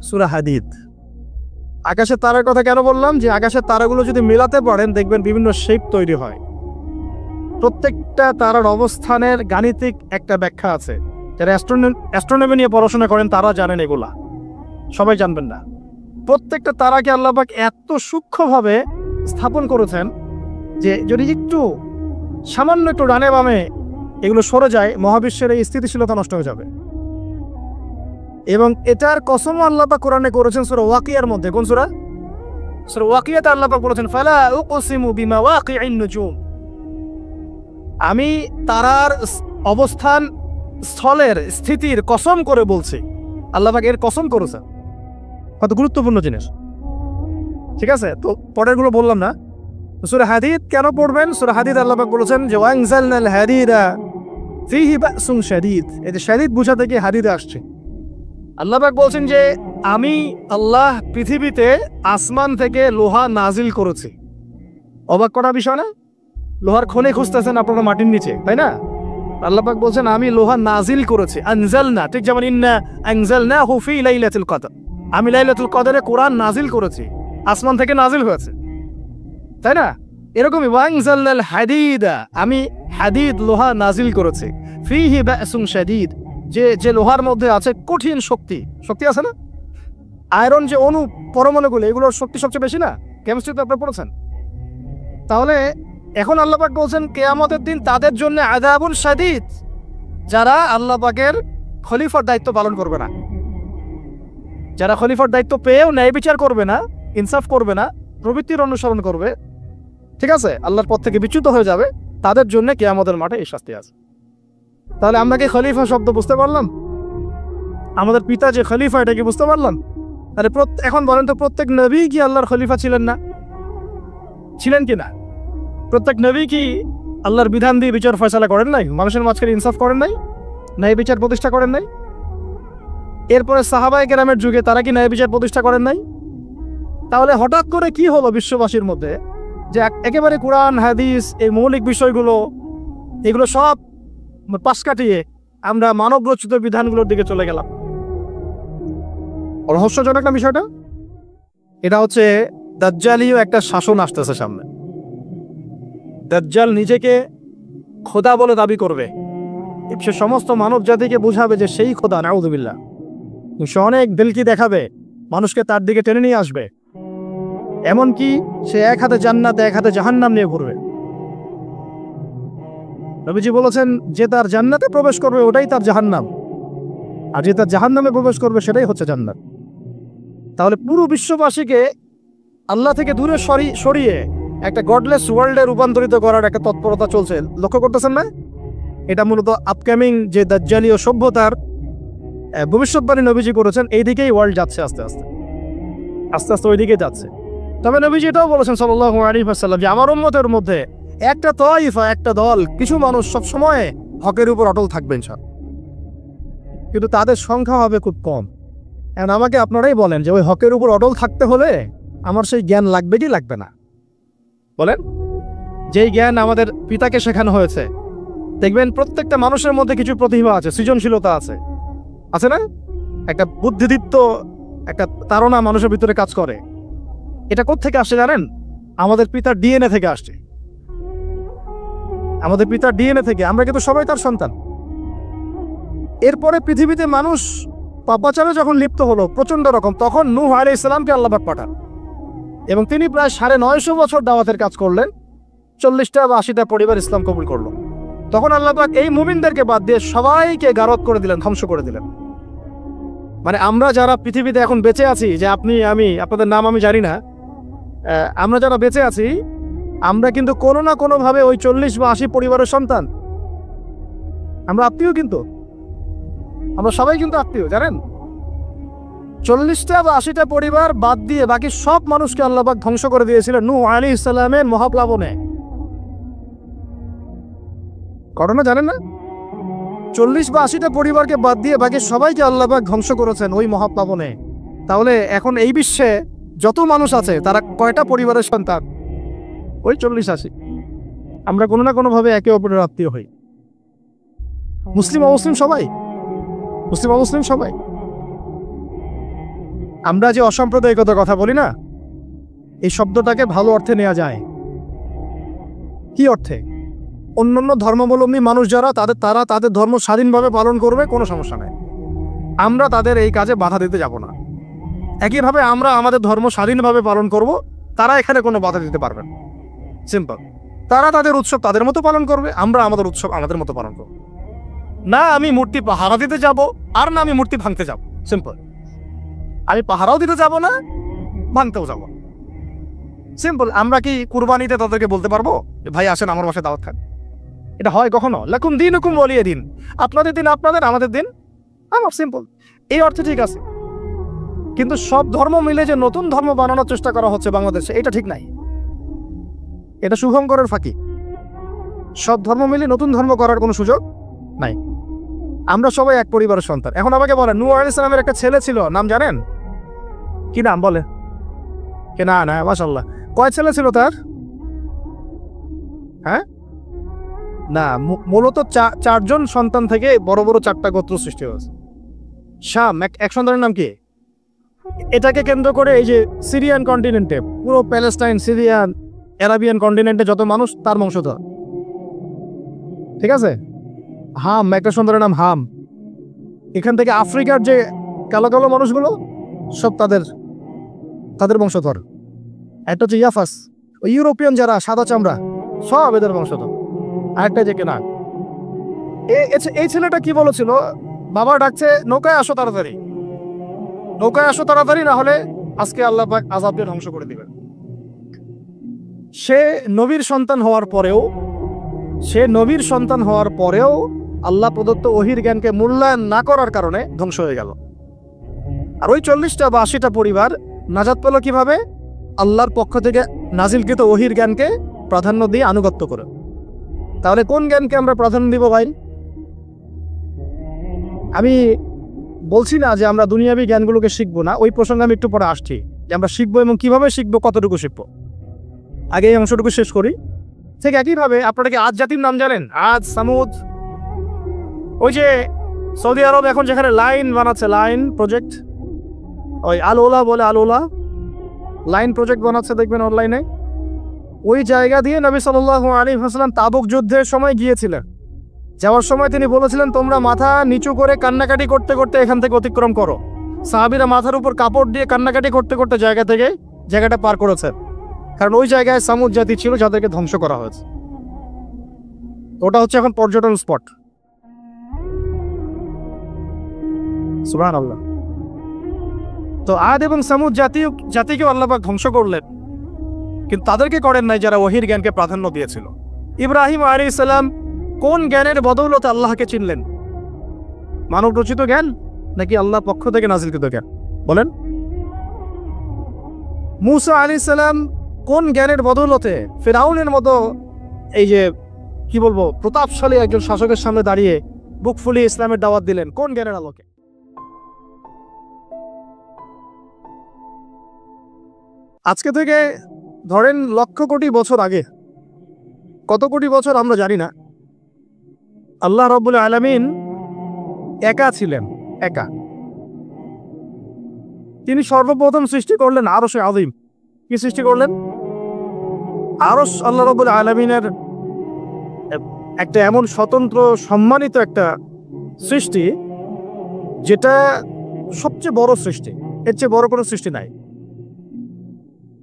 সূরা হাদীদ। আকাশের তারার কথা কেন বললাম? যে আকাশের তারাগুলো যদি মেলাতে পারেন দেখবেন বিভিন্ন শেপ তৈরি হয়। প্রত্যেকটা তারার অবস্থানের গাণিতিক একটা ব্যাখ্যা আছে। যারা অ্যাস্ট্রোনমি নিয়ে পড়াশোনা করেন তারা জানেন, এগুলা সবাই জানবেন না। প্রত্যেকটা তারাকে আল্লাহ পাক এত সূক্ষ্মভাবে স্থাপন করেছেন যে যদি একটু সামান্য একটু ডানে বামে এগুলো সরে যায়, মহাবিশ্বের এই স্থিতিশীলতা নষ্ট হয়ে যাবে। এবং এটার কসম আল্লাহ পাক কোরআনে করেছেন সূরা ওয়াকিয়ার মধ্যে। কোন সূরা? সূরা ওয়াকিয়াতে আল্লাহ পাক বলেছেন ফালা উকসিমু বিমাওয়াকিইন নুজুম, আমি তারার অবস্থান স্থলের স্থিতির কসম করে বলছি। আল্লাহ পাক এর কসম করেছেন। কত গুরুত্বপূর্ণ জিনিস, ঠিক আছে? তো পরেরগুলো বললাম না। সূরা হাদীদ কেন পড়বেন? সূরা হাদীদ আল্লাহ পাক বলেছেন যে ওয়ানজালনাল হাদীদা ফীহি বাসুন শাদীদ। এই যে শাদীদ বুঝা থেকে হাদীদে আসছে। আল্লাহ পাক বলছেন যে আমি আল্লাহ পৃথিবীতে আসমান থেকে লোহা নাজিল করেছি। অবাক করা বিষয় না? লোহার খনি খুঁজতেছেন আপনারা মাটির নিচে, তাই না? আল্লাহ পাক বলছেন আমি লোহা নাজিল করেছি। আনজালনা, ঠিক যেমন ইন্না আনজালনাহু ফী লাইলাতুল কদর, আমি লাইলাতুল কদরে কোরআন নাজিল করেছি, আসমান থেকে নাজিল হয়েছে, তাই না? এরকমই ওয়ানজালনাল হাদীদা, আমি হাদীদ লোহা নাজিল করেছি। ফীহি বাসুন শাদীদ, যে লোহার মধ্যে আছে কঠিন শক্তি। শক্তি আছে না? আয়রন যে অণু পরমাণুগুলো, এগুলোর শক্তি সবচেয়ে বেশি না? কেমিস্ট্রিতে আপনারা পড়েছেন। তাহলে এখন আল্লাহ পাক বলছেন কিয়ামতের দিন তাদের জন্য আযাবুন শাদীদ, যারা আল্লাহ পাকের খলিফার দায়িত্ব পালন করবে না, যারা খলিফার দায়িত্ব পেয়েও ন্যায় বিচার করবে না, ইনসাফ করবে না, প্রবৃত্তির অনুসরণ করবে, ঠিক আছে, আল্লাহর পথ থেকে বিচ্যুত হয়ে যাবে, তাদের জন্য কিয়ামতের মাঠে এই শাস্তি আছে। তাহলে আমরা কি খলিফা শব্দ বুঝতে পারলাম? আমাদের পিতা যে খলিফা, এটা কি বুঝতে পারলাম? আরে এখন বলেন তো, প্রত্যেক নবী কি আল্লাহর খলিফা ছিলেন না? ছিলেন কি না? প্রত্যেক নবী কি আল্লাহর বিধান দিয়ে বিচার ফয়সালা করেন নাই? মানুষের মাঝখানে ইনসাফ করেন নাই? ন্যায় বিচার প্রতিষ্ঠা করেন নাই? এরপরে সাহাবায়ে কেরামের যুগে তারা কি ন্যায় বিচার প্রতিষ্ঠা করেন নাই? তাহলে হঠাৎ করে কি হলো বিশ্ববাসীর মধ্যে যে একেবারে কোরআন হাদিস এই মৌলিক বিষয়গুলো এগুলো সব পাশ কাটিয়ে আমরা মানব রচিত বিধানগুলোর দিকে চলে গেলাম? রহস্যজনক না বিষয়টা? এটা হচ্ছে দাজ্জালীয় একটা শাসন আসতেছে সামনে। দাজ্জাল নিজেকে খোদা বলে দাবি করবে, সে সমস্ত মানব জাতিকে বুঝাবে যে সেই খোদা, নাউযুবিল্লাহ। সে অনেক দিলকি দেখাবে, মানুষকে তার দিকে টেনে নিয়ে আসবে। এমনকি সে এক হাতে জান্নাত এক হাতে জাহান্নাম নিয়ে ঘুরবে। নবীজি বলেছেন যে তার জান্নাতে প্রবেশ করবে ওটাই তার জাহান্নাম, আর যে তার জাহান্নামে প্রবেশ করবে সেটাই হচ্ছে জান্নাত। তাহলে পুরো বিশ্ববাসীকে আল্লাহ থেকে দূরে সরিয়ে একটা গডলেস ওয়ার্ল্ডে রূপান্তরিত করার একটা তৎপরতা চলছে, লক্ষ্য করতেছেন না? এটা মূলত আপকামিং যে দাজ্জালীয় সভ্যতার ভবিষ্যৎবাণী নবীজি করেছেন, এই দিকেই ওয়ার্ল্ড যাচ্ছে আস্তে আস্তে আস্তে আস্তে ওই দিকে যাচ্ছে। তবে নবীজি এটাও বলেছেন সাল্লাল্লাহু আলাইহি ওয়াসাল্লাম যে আমার উম্মতের মধ্যে একটা তাইফা, একটা দল, কিছু মানুষ সব সময় হকের উপর অটল থাকবেন সব, কিন্তু তাদের সংখ্যা হবে খুব কম। এখন আমাকে আপনারাই বলেন যে ওই হকের উপর অটল থাকতে হলে আমার সেই জ্ঞান লাগবে কি লাগবে না? বলেন। যেই জ্ঞান আমাদের পিতাকে শেখানো হয়েছে, দেখবেন প্রত্যেকটা মানুষের মধ্যে কিছু প্রতিভা আছে, সৃজনশীলতা আছে, আছে না? একটা বুদ্ধিদীপ্ত একটা তাড়না মানুষের ভিতরে কাজ করে। এটা কোত্থেকে আসছে জানেন? আমাদের পিতার ডিএনএ থেকে আসছে। আমাদের পিতার ডিএনএ থেকে, আমরা কিন্তু সবাই তার সন্তান। এরপরে পৃথিবীতে মানুষ পাপাচারে যখন লিপ্ত হলো প্রচন্ড রকম, তখন নূহ আলাইহিস সালামকে আল্লাহ পাক পাঠান এবং তিনি প্রায় 950 বছর দাওয়াতের কাজ করলেন। 40টা বা 80টা পরিবার ইসলাম কবুল করলো। তখন আল্লাহ পাক এই মুমিনদেরকে বাদ দিয়ে সবাইকে গারদ করে দিলেন, ধ্বংস করে দিলেন। মানে আমরা যারা পৃথিবীতে এখন বেঁচে আছি, যে আপনি আমি, আপনাদের নাম আমি জানি না, আমরা যারা বেঁচে আছি, আমরা কিন্তু কোনো না কোনোভাবে ওই 40 বা 80 পরিবারের সন্তান। আমরা আত্মীয়, কিন্তু আমরা সবাই কিন্তু আত্মীয়, জানেন? 40টা বা 80টা পরিবার বাদ দিয়ে বাকি সব মানুষকে আল্লাহ পাক ধ্বংস করে দিয়েছিলেন নূহ আলাইহিস সালামের মহাপ্লাবনে। ঘটনা জানেন না? 40 বা 80টা পরিবারকে বাদ দিয়ে বাকি সবাইকে আল্লাহ পাক ধ্বংস করেছেন ওই মহাপ্লাবনে। তাহলে এখন এই বিশ্বে যত মানুষ আছে তারা কয়টা পরিবারের সন্তান? ওই 40-80। আমরা কোনো না কোনোভাবে একে অপরের আত্মীয় হই। মুসলিম অমুসলিম সবাই, মুসলিম অমুসলিম সবাই। আমরা যে অসাম্প্রদায়িকতার কথা বলি না, এই শব্দটাকে ভালো অর্থে নেওয়া যায়। কি অর্থে? অন্যান্য ধর্মাবলম্বী মানুষ যারা তারা তাদের ধর্ম স্বাধীনভাবে পালন করবে, কোনো সমস্যা নেই। আমরা তাদের এই কাজে বাধা দিতে যাব না। একইভাবে আমরা আমাদের ধর্ম স্বাধীনভাবে পালন করব, তারা এখানে কোনো বাধা দিতে পারবে না। সিম্পল। তারা তাদের উৎসব তাদের মতো পালন করবে, আমরা আমাদের উৎসব আমাদের মতো পালন করব। না আমি মূর্তি পাহারা দিতে যাব, আর না আমি মূর্তি ভাঙতে যাব। সিম্পল। আমি পাহারাও দিতে যাব না, ভাঙতেও যাব। সিম্পল। আমরা কি কুরবানিতে তাদেরকে বলতে পারবো ভাই আসেন আমার বাসায় দাওয়াত খান? এটা হয় কখনো? লাকুম দীনুকুম ওয়ালিয়া দিন। আপনাদের দিন আপনাদের, আমাদের দিন আমার। সিম্পল। এই অর্থে ঠিক আছে। কিন্তু সব ধর্ম মিলে যে নতুন ধর্ম বানানোর চেষ্টা করা হচ্ছে বাংলাদেশে, এটা ঠিক নাই। এটা শুভঙ্করের ফাঁকি। সব ধর্ম মিলে নতুন ধর্ম করার কোনো সুযোগ নাই। আমরা সবাই এক পরিবারের সন্তান। এখন আমাকে বলেন, নূহ আলাইহিস সালামের একটা ছেলে ছিল, নাম জানেন? কি নাম বলে? কে? না না, মাশাআল্লাহ। কয় ছেলে ছিল তার? হ্যাঁ না, মূলত 4জন সন্তান থেকে বড় বড় 4টা গোত্র সৃষ্টি হয়েছে। শাম এক সন্তানের নাম কি? এটাকে কেন্দ্র করে এই যে সিরিয়ান কন্টিনেন্টে, পুরো প্যালেস্টাইন, সিরিয়ান, অ্যারাবিয়ান কন্টিনেন্টে যত মানুষ তার বংশধর। ঠিক আছে? হাম, একটা সন্তানের নাম হাম। এখান থেকে আফ্রিকার যে কালো কালো মানুষগুলো সব তাদের বংশধর। একটা হচ্ছে ইয়াফাস, ওই ইউরোপিয়ান যারা সাদা চামড়া, সব এদের বংশধর। আরেকটা যে কেনা, এই ছেলেটা কি বলেছিল? বাবা ডাকছে নৌকায় আসো তাড়াতাড়ি, নৌকায় আসো তাড়াতাড়ি, না হলে আজকে আল্লাহ পাক আযাব দিয়ে ধ্বংস করে দিবেন। সে নবীর সন্তান হওয়ার পরেও আল্লাহ প্রদত্ত ওহির জ্ঞানকে মূল্যায়ন না করার কারণে ধ্বংস হয়ে গেল। আর ওই 40টা বা 80টা পরিবার নাজাত পেল কিভাবে? আল্লাহর পক্ষ থেকে নাজিলকৃত ওহির জ্ঞানকে প্রাধান্য দিয়ে আনুগত্য করে। তাহলে কোন জ্ঞানকে আমরা প্রাধান্য দিব ভাই? আমি বলছি না যে আমরা দুনিয়াবী জ্ঞানগুলোকে শিখবো না, ওই প্রসঙ্গে আমি একটু পরে আসছি, যে আমরা শিখবো এবং কিভাবে শিখবো, কতটুকু শিখবো। আগে এই অংশটুকু শেষ করি। ঠিক একইভাবে আপনারা কি আদ জাতির নাম জানেন? আদ, সামুদ। ওই যে সৌদি আরব এখন যেখানে লাইন বানাচ্ছে, লাইন প্রজেক্ট, ওই আল-ওলা বলে, আল-ওলা লাইন প্রজেক্ট বানাচ্ছে, দেখবেন অনলাইনে। ওই জায়গা দিয়ে নবী সাল্লাল্লাহু আলাইহি ওয়াসাল্লাম তাবুক যুদ্ধের সময় গিয়েছিলেন। যাওয়ার সময় তিনি বলেছিলেন, তোমরা মাথা নিচু করে কান্নাকাটি করতে করতে এখান থেকে অতিক্রম করো। সাহাবীরা মাথার উপর কাপড় দিয়ে কান্নাকাটি করতে করতে জায়গাটা পার করেছে, কারণ ওই জায়গায় সামুদ জাতি ছিল যাদেরকে ধ্বংস করা হয়েছে। ওটা হচ্ছে এখন পর্যটন স্পট। সুবহানাল্লাহ। তো আদ এবং সামুদ জাতিকেও আল্লাহ পাক ধ্বংস করলেন, কিন্তু তাদেরকে করেন নাই যারা ওহির জ্ঞানকে প্রাধান্য দিয়েছিল। ইব্রাহিম আলাইহিস সালাম কোন জ্ঞানের বদৌলতে আল্লাহকে চিনলেন? মানব রচিত জ্ঞান নাকি আল্লাহর পক্ষ থেকে নাজিলকৃত জ্ঞান? বলেন। মূসা আলাইহিস সালাম কোন জ্ঞানের বদৌলতে ফিরআউনের মতো এই যে কি বলবো প্রতাপশালী একজন শাসকের সামনে দাঁড়িয়ে বুক ফুলিয়ে ইসলামের দাওয়াত দিলেন? কোন জ্ঞানের আলোকে? আজকে থেকে ধরেন লক্ষ কোটি বছর আগে, কত কোটি বছর আমরা জানি না, আল্লাহ রাব্বুল আলামিন একা ছিলেন, একা। তিনি সর্বপ্রথম সৃষ্টি করলেন আরশে আযীম। কি সৃষ্টি করলেন? আরশ আল্লাহ রাব্বুল আলামিনের একটা এমন স্বতন্ত্র সম্মানিত একটা সৃষ্টি, যেটা সবচেয়ে বড় সৃষ্টি, এর চেয়ে বড় কোনো সৃষ্টি নাই।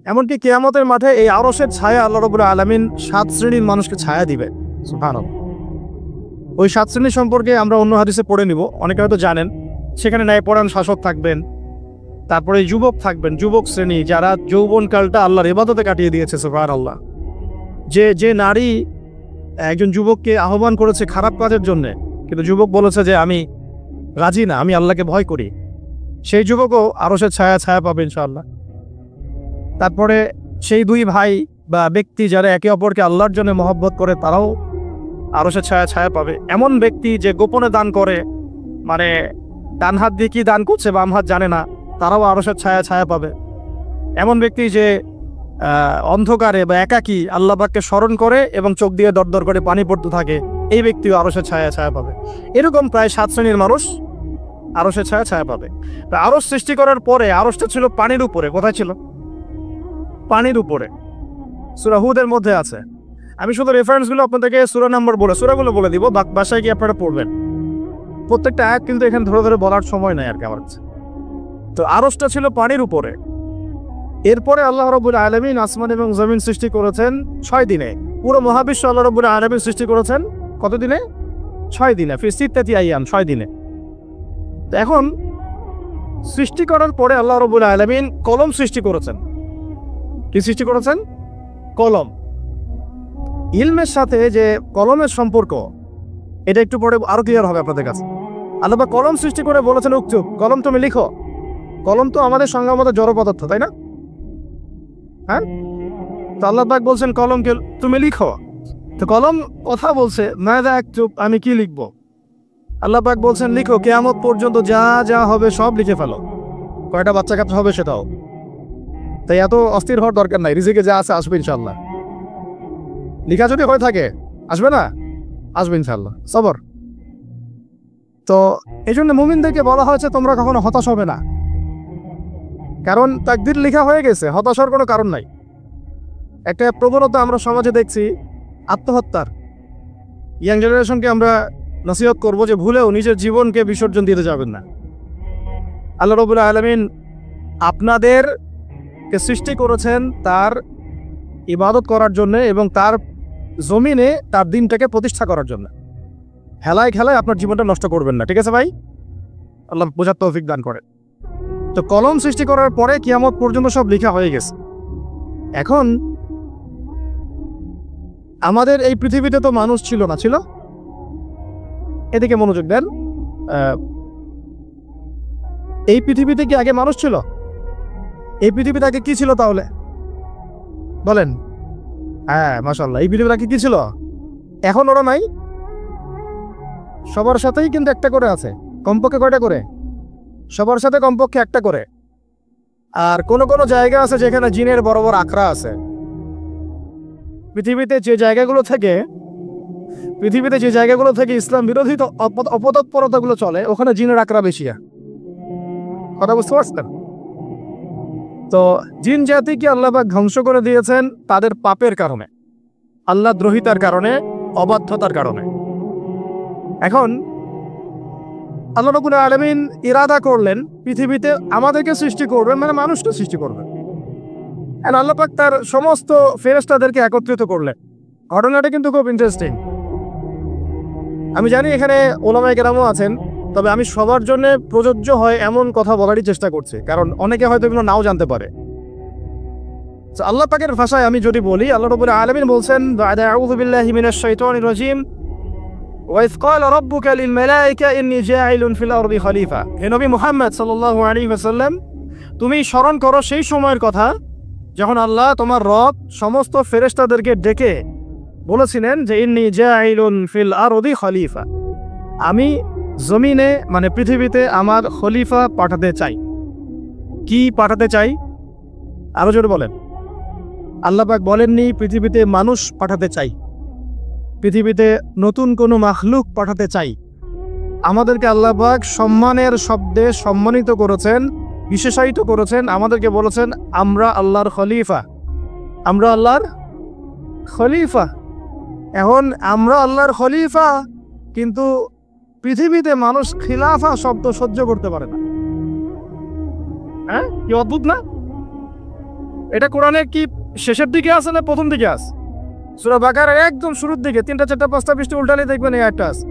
এমনকি কিয়ামতের মাঠে এই আরশের ছায়া আল্লাহ রাব্বুল আলামিন 7 শ্রেণীর মানুষকে ছায়া দিবে। সুবহানাল্লাহ। ওই 7 শ্রেণী সম্পর্কে আমরা অন্য হাদিসে পড়ে নিব, অনেকে হয়তো জানেন। সেখানে ন্যায়পরায়ণ শাসক থাকবেন, তারপরে যুবক থাকবেন, যুবক শ্রেণী যারা যৌবনকালটা আল্লাহর ইবাদতে কাটিয়ে দিয়েছে। সুবহানাল্লাহ। যে নারী একজন যুবককে আহ্বান করেছে খারাপ কাজের জন্য, কিন্তু যুবক বলেছে যে আমি রাজি না, আমি আল্লাহকে ভয় করি, সেই যুবকও আরশের ছায়া পাবে ইনশাআল্লাহ। তারপরে সেই 2 ভাই বা ব্যক্তি যারা একে অপরকে আল্লাহর জন্য মহব্বত করে, তারাও আরশের ছায়া ছায়া পাবে। এমন ব্যক্তি যে গোপনে দান করে, মানে ডান হাত দিয়ে কি দান করছে বাম হাত জানে না, তারাও আরশের ছায়া ছায়া পাবে। এমন ব্যক্তি যে অন্ধকারে বা একাকী আল্লাহ পাককে স্মরণ করে এবং চোখ দিয়ে দরদর করে পানি পড়তে থাকে, এই ব্যক্তিও আরশের ছায়া ছায়া পাবে। এরকম প্রায় 7 শ্রেণীর মানুষ আরশের ছায়া ছায়া পাবে। আরশ সৃষ্টি করার পরে আরশটা ছিল পানির উপরে। কোথায় ছিল? পানির উপরে। সূরা হুদের মধ্যে আছে। আমি শুধু রেফারেন্সগুলো আপনাদেরকে সূরাগুলো বলে দিব, বাসায় গিয়ে আপনারা পড়বেন। প্রত্যেকটা আয়াত কিন্তু এখানে ধরে ধরে বলার সময় নাই আর কি আমার কাছে। তো আরশটা ছিল পানির উপরে। এরপরে আল্লাহ রাব্বুল আলামিন আসমান এবং জমিন সৃষ্টি করেছেন 6 দিনে। পুরো মহাবিশ্ব আল্লাহ রাব্বুল আলামিন সৃষ্টি করেছেন কত দিনে? 6 দিনে। ফি সিত্তাতি আইয়াম, 6 দিনে। তো এখন সৃষ্টি করার পরে আল্লাহ রাব্বুল আলামিন কলম সৃষ্টি করেছেন। কি সৃষ্টি করেছেন? কলম। ইলমের সাথে যে কলমের সম্পর্ক, এটা একটু পরে আরো ক্লিয়ার হবে আপনাদের কাছে। আল্লাহ পাক কলম সৃষ্টি করে বলেছেন উকতুব, কলম তুমি লিখো। কলম তো আমাদের সংজ্ঞা মতো জড় পদার্থ, তাই না? হ্যাঁ, তো আল্লাহ পাক বলছেন কলমকে তুমি লিখো। তো কলম কথা বলছে, মাযা আকতুব, আমি কি লিখবো? আল্লাহ পাক বলছেন লিখো, কিয়ামত পর্যন্ত যা যা হবে সব লিখে ফেলো। কয়টা বাচ্চা কাচ্চা হবে সেটাও। তাই এত অস্থির হওয়ার দরকার নাই, রিজিকে যা আছে আসবে ইনশাআল্লাহ। লিখা যদি হয়ে থাকে আসবে না? আসবে ইনশাআল্লাহ, সবর। তো এই জন্য মুমিনদেরকে বলা হয়েছে তোমরা কখনো হতাশ হবে না, কারণ তাকদীর লেখা হয়ে গেছে, হতাশার কোনো কারণ নাই। একটা প্রবণতা আমরা সমাজে দেখছি আত্মহত্যার। ইয়াং জেনারেশনকে আমরা নসিহত করবো যে ভুলেও নিজের জীবনকে বিসর্জন দিতে যাবেন না। আল্লাহ রাব্বুল আলামিন আপনাদেরকে সৃষ্টি করেছেন তার ইবাদত করার জন্য এবং তার জমিনে তার দিনটাকে প্রতিষ্ঠা করার জন্য। হেলায় খেলায় আপনার জীবনটা নষ্ট করবেন না, ঠিক আছে ভাই? আল্লাহ বোঝার তৌফিক দান করেন। তো কলম সৃষ্টি করার পরে কিয়ামত পর্যন্ত সব লেখা হয়ে গেছে। এখন আমাদের এই পৃথিবীতে তো মানুষ ছিল না, ছিল? এদিকে মনোযোগ দেন। এই পৃথিবীতে কি আগে মানুষ ছিল? এই পৃথিবীতে আগে কি ছিল তাহলে বলেন? হ্যাঁ, মাশাআল্লাহ। এই পৃথিবীতে আগে কি ছিল? এখন ওরা নাই? সবার সাথেই কিন্তু একটা করে আছে। কমপক্ষে কয়টা করে? সবার সাথে কমপক্ষে একটা করে। আর কোন কোন জায়গা আছে যেখানে জিনের বড় বড় আখড়া আছে। পৃথিবীতে যে জায়গাগুলো থেকে ইসলাম বিরোধী অপতৎপরতাগুলো চলে, ওখানে জিনের আখড়া বেশি। কথা বুঝতে পারছেন? তো জিন জাতিকে আল্লাহ পাক ধ্বংস করে দিয়েছেন তাদের পাপের কারণে, আল্লাহ দ্রোহিতার কারণে, অবাধ্যতার কারণে। এখন আল্লাহ রাব্বুল আলামিন ইরাদা করলেন পৃথিবীতে আমাদেরকে সৃষ্টি করবেন, মানে মানুষকে সৃষ্টি করবেন। আর আল্লাহ পাক তার সমস্ত ফেরেশতাদেরকে একত্রিত করলেন। ঘটনাটা কিন্তু খুব ইন্টারেস্টিং। আমি জানি এখানে ওলামায়ে কেরামও আছেন, তবে আমি সবার জন্য প্রযোজ্য হয় এমন কথা বলারই চেষ্টা করছি, কারণ অনেকে হয়তো এগুলো নাও জানতে পারে। আল্লাহ পাকের ভাষায় আমি যদি বলি, আল্লাহ রাব্বুল আলামিন বলছেন, আউযু বিল্লাহি মিনাশ শাইতানির রাজীম, ওয়াইয ক্বালা রাব্বুকা লিল মালায়েকা ইন্নী জাইলুন ফিল আরদি খলিফা। হে নবী মুহাম্মদ সাল্লাল্লাহু আলাইহি ওয়াসাল্লাম, তুমি স্মরণ করো সেই সময়ের কথা যখন আল্লাহ তোমার রব সমস্ত ফেরেশতাদেরকে ডেকে বলেছিলেন যে ইন্নী জাইলুন ফিল আরদি খলিফা, আমি জমিনে মানে পৃথিবীতে আমার খলিফা পাঠাতে চাই। কি পাঠাতে চাই? আরো জোরে বলেন। আল্লাহ পাক বলেননি পৃথিবীতে মানুষ পাঠাতে চাই, পৃথিবীতে নতুন কোনো মাখলুক পাঠাতে চাই। আমাদেরকে আল্লাহ পাক সম্মানের শব্দে সম্মানিত করেছেন, বিশেষায়িত করেছেন। আমাদেরকে বলেছেন আমরা আল্লাহর খলিফা, আমরা আল্লাহর খলিফা। এখন আমরা আল্লাহর খলিফা, কিন্তু পৃথিবীতে মানুষ খিলাফা শব্দ সহ্য করতে পারে না। হ্যাঁ, কি অদ্ভুত না? এটা কোরআনের কি শেষের দিকে আছে না প্রথম দিকে আছে? সূরা বাকারার একদম শুরুর দিকে 3টা 4টা 5টা পৃষ্ঠা উল্টালে দেখবেন এই একটা আছে।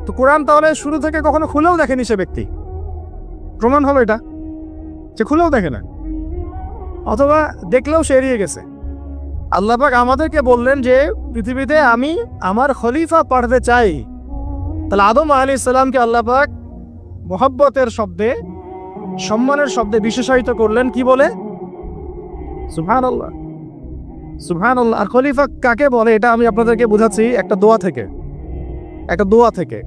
তো কোরআন তাহলে শুরু থেকে কখনো খুলেও দেখেনি সে ব্যক্তি। প্রমাণ হলো এটা যে খুলেও দেখে না, অথবা দেখলেও সে এড়িয়ে গেছে। আল্লাহ পাক আমাদেরকে বললেন যে পৃথিবীতে আমি আমার খলিফা পাঠাতে চাই। তাহলে আদম আলাইহিস সালামকে আল্লাহ পাক মোহাব্বতের শব্দে, সম্মানের শব্দে বিশেষায়িত করলেন কি বলে? সুবহানাল্লাহ, সুবহানাল্লাহ। আর খলিফা কাকে বলে এটা আমি আপনাদেরকে বোঝাচ্ছি একটা দোয়া থেকে। একটা দোয়া থেকে।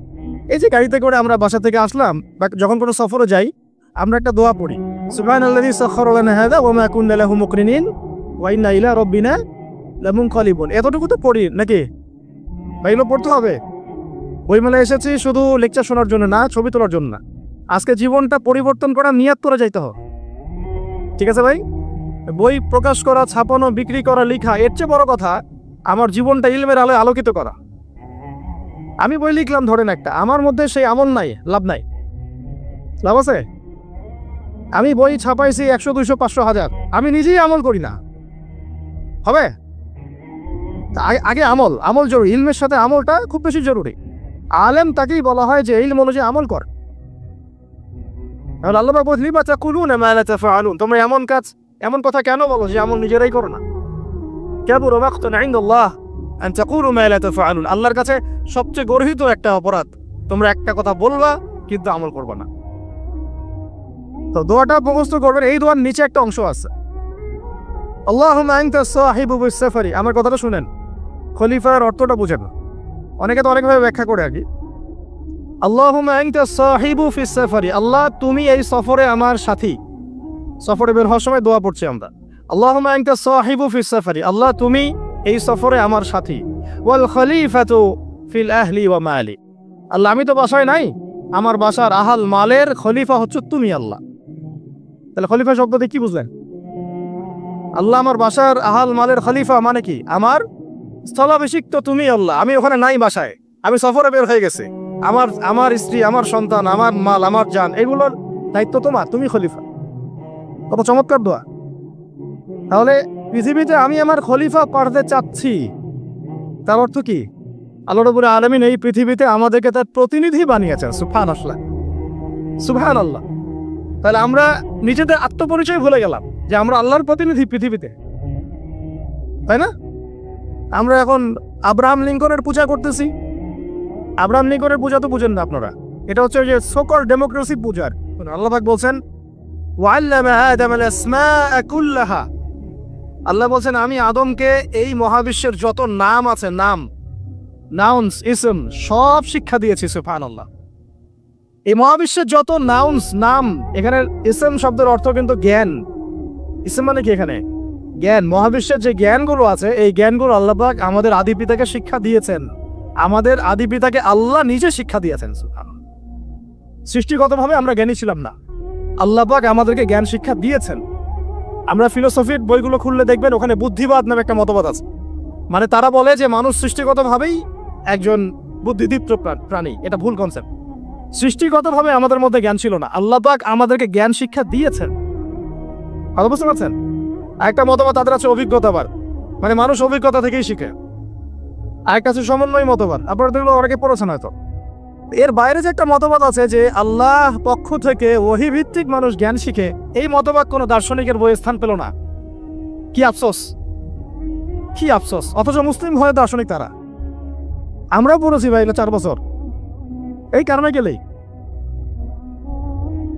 এই যে গাড়িতে করে আমরা বাসা থেকে আসলাম বা যখন কোনো সফরে যাই, আমরা একটা দোয়া পড়ি, সুবহানাল্লাযী সাখখারা লানা হাযা ওয়া মা কুন্না লাহু মুকরিনিন ওয়া ইন্না ইলা রাব্বিনা লামুনকালিবুন। এতটুকু তো পড়ি নাকি? বা এগুলো পড়তে হবে? বইমেলায় এসেছি শুধু লেকচার শোনার জন্য না, ছবি তোলার জন্য না। আজকে জীবনটা পরিবর্তন করা, নিয়াত করে যাইতে হবে। ঠিক আছে ভাই? বই প্রকাশ করা, ছাপানো, বিক্রি করা, লেখা, এর চেয়ে বড় কথা আমার জীবনটা ইলমের আলোয় আলোকিত করা। আমি বই লিখলাম ধরেন একটা, আমার মধ্যে সেই আমল নাই, লাভ নাই। লাভ আছে? আমি বই ছাপাইছি 100, 200, 500, 1000, আমি নিজেই আমল করি না, হবে? আগে আমল, আমল জরুরি। ইলমের সাথে আমলটা খুব বেশি জরুরি। আলেম তাকেই বলা হয় যে ইলম অনুযায়ী আমল কর। আল্লাহ পাক বলেন লিমা তাকুলুনা মা লা তাফআলুন, তোমরা এমন কথা কেন বলো যে আমল নিজেরাই করো না? কাবুরা মাকতান ইনদাল্লাহ আন তাকুলু মা লা তাফআলুন, আল্লাহর কাছে সবচেয়ে গর্হিত একটা অপরাধ, তোমরা একটা কথা বলবা কিন্তু আমল করবা না। তো দোয়াটা মুখস্থ করবেন। এই দোয়ার নিচে একটা অংশ আছে, আল্লাহুম্মা আনতা সাহিবু বিস সাফারি। আমার কথাটা শুনেন, খলিফার অর্থটা বুঝেন। অনেকে তো অনেকভাবে ব্যাখ্যা করে আর কি। আল্লাহুম্মা আনতা সাহিবু ফিস সাফারি, আল্লাহ তুমি এই সফরে আমার সাথী। সফরে বের হওয়ার সময় দোয়া পড়ছি আমরা, আল্লাহুম্মা আনতা সাহিবু ফিস সাফারি, আল্লাহ তুমি এই সফরে আমার সাথী। ওয়াল খলিফাতু ফিল আহলি ওয়া মালি, আল্লাহ আমি তো বাসায় নাই, আমার বাসার আহাল মালের খলিফা হচ্ছে তুমি আল্লাহ। তাহলে খলিফা শব্দ দিয়ে কি বুঝলেন? আল্লাহ আমার বাসার আহাল মালের খলিফা মানে কি? আমার স্থলাভিষিক্ত তুমি আল্লাহ। আমি ওখানে নাই বাসায়, আমি সফরে বের হয়ে গেছি। আমার স্ত্রী, আমার সন্তান, আমার মাল, আমার জান, এগুলোর দায়িত্ব তোমার, তুমি খলিফা। কত চমৎকার দোয়া। তাহলে পৃথিবীতে আমি আমার খলিফা পাঠাতে চাচ্ছি, তার অর্থ কি? আল্লাহ রাব্বুল আলামিন এই পৃথিবীতে আমাদেরকে তার প্রতিনিধি বানিয়েছেন। সুবহানাল্লাহ, সুবহানাল্লাহ। তাহলে আমরা নিজেদের আত্মপরিচয় ভুলে গেলাম যে আমরা আল্লাহর প্রতিনিধি পৃথিবীতে, তাই না? আমরা এখন আব্রাহাম লিঙ্কনের পূজা করতেছি। আব্রাহাম লিঙ্কনের পূজা তো বুঝেন না আপনারা, এটা হচ্ছে যে সকল ডেমোক্রেসি পূজার। আল্লাহ পাক বলছেন ওয়াল্লামা আদামাল আসমাআ কুল্লাহা, আল্লাহ বলছেন আমি আদমকে এই মহাবিশ্বের যত নাম আছে, নাউন্স, ইসম, সব শিক্ষা দিয়েছি। সুবহানাল্লাহ। এই মহাবিশ্বের যত নাউন্স, নাম, এখানে ইসম শব্দের অর্থ কিন্তু জ্ঞান। ইসম মানে কি? এখানে জ্ঞান। মহাবিশ্বের যে জ্ঞানগুলো আছে, এই জ্ঞানগুলো আল্লাহ পাক আমাদের আদি পিতাকে শিক্ষা দিয়েছেন। আমাদের আদি পিতাকে আল্লাহ নিজে শিক্ষা দিয়েছেন। সৃষ্টিগতভাবে আমরা জ্ঞানী ছিলাম না, আল্লাহ পাক আমাদেরকে জ্ঞান শিক্ষা দিয়েছেন। আমরা ফিলোসফির বইগুলো খুললে দেখবেন ওখানে বুদ্ধিবাদ নামে একটা মতবাদ আছে। মানে তারা বলে যে মানুষ সৃষ্টিগতভাবেই একজন বুদ্ধিদীপ্ত প্রাণী। এটা ভুল কনসেপ্ট। সৃষ্টিগতভাবে আমাদের মধ্যে জ্ঞান ছিল না, আল্লাহ পাক আমাদেরকে জ্ঞান শিক্ষা দিয়েছেন। কথা বুঝতে পারছেন? একটা মতবাদ তাদের আছে অভিজ্ঞতাবাদ, মানে মানুষ অভিজ্ঞতা থেকেই শিখে। আরেকটা আছে সমন্বয় মতবাদ, আপনারা দেখলে অনেকে পড়েছেন হয়তো। এর বাইরে যে একটা মতবাদ আছে যে আল্লাহ পক্ষ থেকে ওহী ভিত্তিক মানুষ জ্ঞান শিখে, এই মতবাদ কোনো দার্শনিকের বইয়ে স্থান পেল না। কি আফসোস, কি আফসোস। অথচ মুসলিম হয়ে দার্শনিক তারা। আমরাও পড়েছি ভাই 4 বছর, এই কারণে গেলেই।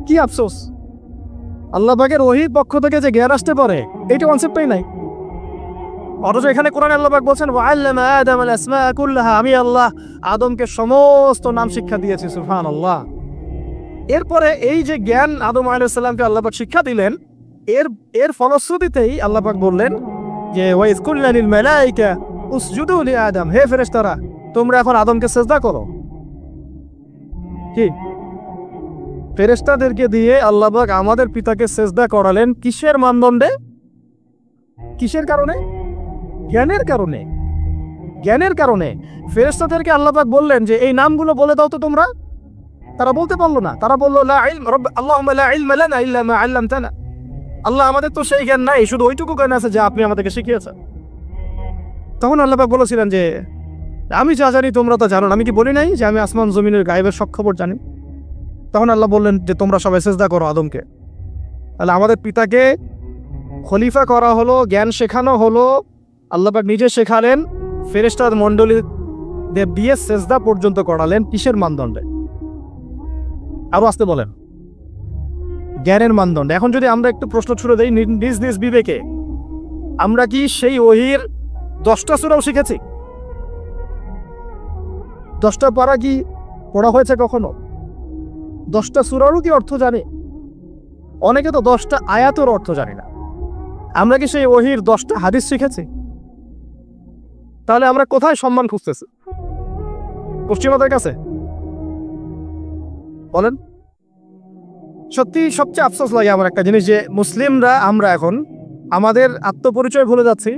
কি আফসোস, আল্লাহ পাকের ওহীর পক্ষ থেকে যে জ্ঞান আসতে পারে এইটা কনসেপ্টই নাই। অথচ এখানে কোরআনে আল্লাহ পাক বলছেন ওয়াল্লামা আদামাল আসমাআ কুল্লাহা, আমি আল্লাহ আদমকে সমস্ত নাম শিক্ষা দিয়েছি। সুবহানাল্লাহ। এরপরে এই যে জ্ঞান আদম আলাইহিস সালামকে আল্লাহ পাক শিক্ষা দিলেন, এর ফলশ্রুতিতেই আল্লাহ পাক বললেন যে ওয়াইজ কুল্না লিল মালাইকা উসজুদু লি আদম, হে ফেরেশতারা তোমরা এখন আদমকে সিজদা করো। কি ফেরেশতাদেরকে দিয়ে আল্লাহ পাক আমাদের পিতাকে সিজদা করালেন কিসের মানদণ্ডে? কিসের কারণে? জ্ঞানের কারণে। জ্ঞানের কারণে ফেরেশতাদেরকে আল্লাহ পাক বললেন যে এই নামগুলো বলে দাও তো তোমরা। তারা বলতে পারলো না, তারা বলল লা ইলম আল্লাহুম্মা লা ইলমা লানা ইল্লা মা আল্লামতানা, আল্লাহ আমাদের তো সেই জ্ঞান নাই, শুধু ওইটুকু জ্ঞান আছে যা আপনি আমাদেরকে শিখিয়েছেন। তখন আল্লাহ পাক বলেছিলেন যে আমি যা জানি তোমরা তা জানো না, আমি কি বলি নাই যে আমি আসমান জমিনের গায়েবের সব খবর জানি? তখন আল্লাহ বললেন যে তোমরা সবাই সিজদা করো আদমকে। তাহলে আমাদের পিতাকে খলিফা করা হলো, জ্ঞান শেখানো হলো, আল্লাহ পাক নিজে শেখালেন, ফেরেশতা মণ্ডলী দিয়ে সিজদা পর্যন্ত করালেন। কিসের মানদণ্ডে? আরো আসতে বলেন, জ্ঞানের মানদণ্ডে। এখন যদি আমরা একটু প্রশ্ন ছুড়ে দেই নিজ নিজ বিবেকে, আমরা কি সেই ওহীর 10টা সূরাও শিখেছি? 10টা পারা কি পড়া হয়েছে কখনো? 10টা সূরারও কি অর্থ জানে? অনেকে তো 10টা আয়াতের অর্থ জানি না। আমরা কি সেই ওহীর 10টা হাদিস শিখেছি? তাহলে আমরা কোথায় সম্মান খুঁজতেছি? পশ্চিমাদের কাছে? বলেন। সত্যি সবচেয়ে আফসোস লাগে আমার একটা জিনিস, যে মুসলিমরা আমরা এখন আমাদের আত্মপরিচয় ভুলে যাচ্ছি,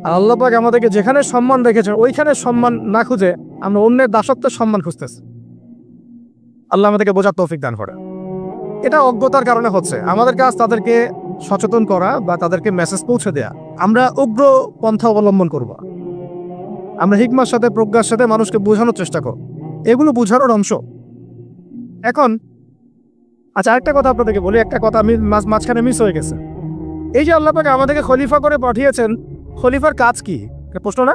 আর আল্লাহ পাক আমাদেরকে যেখানে সম্মান রেখেছেন ওইখানে সম্মান না খুঁজে আমরা অন্যের দাসত্বের সম্মান খুঁজতেছি। আল্লাহ আমাদেরকে বোঝার তৌফিক দান করে। এটা অজ্ঞতার কারণে হচ্ছে। আমাদের কাজ তাদেরকে সচেতন করা বা তাদেরকে মেসেজ পৌঁছে দেয়া। আমরা উগ্র পন্থা অবলম্বন করব, আমরা হিকমার সাথে প্রজ্ঞার সাথে মানুষকে বোঝানোর চেষ্টা করব। এগুলো বোঝানোর অংশ। এখন আচ্ছা, আরেকটা কথা আপনাদেরকে বলি, একটা কথা আমি মাঝখানে মিস হয়ে গেছে। এই যে আল্লাহ পাক আমাদেরকে খলিফা করে পাঠিয়েছেন, খলিফার কাজ কি? প্রশ্ন না?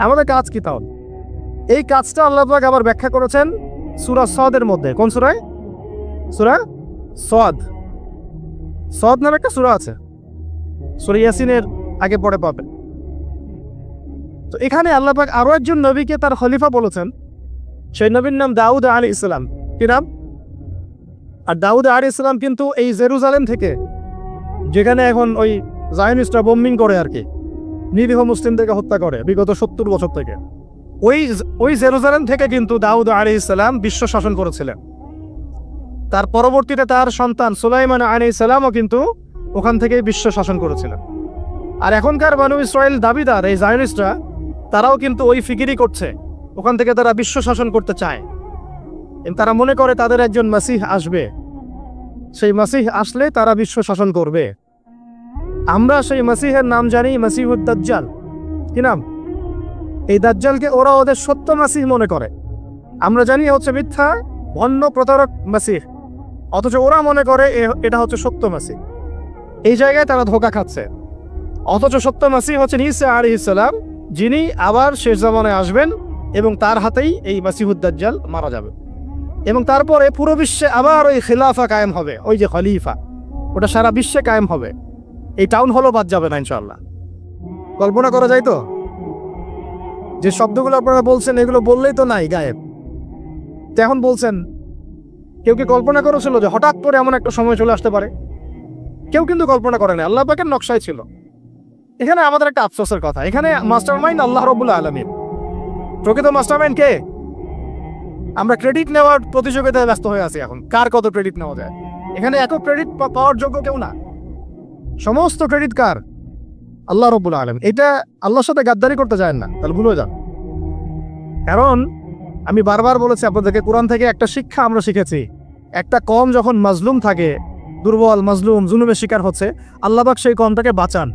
আমাদের কাজ কি তাহলে? এই কাজটা আল্লাহ পাক আবার ব্যাখ্যা করেছেন সূরা সদের মধ্যে। কোন সূরায়? সূরা সদ। সদ নামে একটা সূরা আছে, সূরা ইয়াসিনের আগে পরে পাবেন। তো এখানে আল্লাহ পাক আরো একজন নবীকে তার খলিফা বলেছেন। সেই নবীর নাম দাউদ আলাইহিস সালাম। কি নাম? আর দাউদ আলাইহিস সালাম কিন্তু এই জেরুজালেম থেকে, যেখানে এখন ওই জায়নিস্টরা বোম্বিং করে আর কি, নিরীহ মুসলিমদেরকে হত্যা করে বিগত 70 বছর থেকে, ওই জেরুজালেম থেকে কিন্তু দাউদ আলাইহিস সালাম বিশ্ব শাসন করেছিলেন। তার পরবর্তীতে তার সন্তান সুলাইমান আলাইহিস সালামও কিন্তু ওখান থেকেই বিশ্ব শাসন করেছিলেন। আর এখনকার বনু ইসরাইল দাবিদার এই জায়নিস্টরা, তারাও কিন্তু ওই ফিকিরই করছে, ওখান থেকে তারা বিশ্ব শাসন করতে চায়। তারা মনে করে তাদের একজন মাসিহ আসবে, সেই মাসিহ আসলে তারা বিশ্ব শাসন করবে। আমরা সেই মাসিহের নাম জানি মাসিহুদ দাজ্জাল। কি নাম? এই দাজ্জালকে ওরা ওদের সত্য মাসিহ মনে করে। আমরা জানি হচ্ছে মিথ্যা ভণ্ড প্রতারক মাসিহ, অথচ ওরা মনে করে এটা হচ্ছে সত্য মাসিহ। এই জায়গায় তারা ধোঁকা খাচ্ছে। অথচ সত্য মাসিহ হচ্ছেন ঈসা আলাইহিস সালাম, যিনি আবার শেষ জামানায় আসবেন এবং তার হাতেই এই মাসিহুদ দাজ্জাল মারা যাবে। এবং তারপরে পুরো বিশ্বে আবার ওই খিলাফা কায়েম হবে, ওই যে খলিফা, ওটা সারা বিশ্বে কায়েম হবে। এই টাউন হলও বাদ যাবে না ইনশাআল্লাহ। কল্পনা করা যায় তো? যে শব্দগুলো আপনারা বলছেন এগুলো বললেই তো নাই, গায়েব। তো এখন বলছেন, কেউ কি কল্পনা করেছিল যে হঠাৎ করে এমন একটা সময় চলে আসতে পারে? কেউ কিন্তু কল্পনা করে না, আল্লাহ পাকের নকশায় ছিল। এখানে আমাদের একটা আফসোসের কথা, এখানে মাস্টারমাইন্ড আল্লাহ রাব্বুল আলামিন। প্রকৃত মাস্টারমাইন্ড কে? আমরা ক্রেডিট নেওয়ার প্রতিযোগিতায় ব্যস্ত হয়ে আছি এখন, কার কত ক্রেডিট নেওয়া যায়। এখানে এত ক্রেডিট পাওয়ার যোগ্য কেউ না, সমস্ত ক্রেডিট কার? আল্লাহ রাব্বুল আলামিন। এটা আল্লাহর সাথে গাদ্দারি করতে যায় না, তাহলে ভুলে যান। কারণ আমি বারবার বলেছি আপনাদেরকে, কোরআন থেকে একটা শিক্ষা আমরা শিখেছি, একটা কম যখন মাজলুম থাকে, দুর্বল মাজলুম জুলুমের শিকার হচ্ছে, আল্লাহ পাক সেই কমটাকে বাঁচান,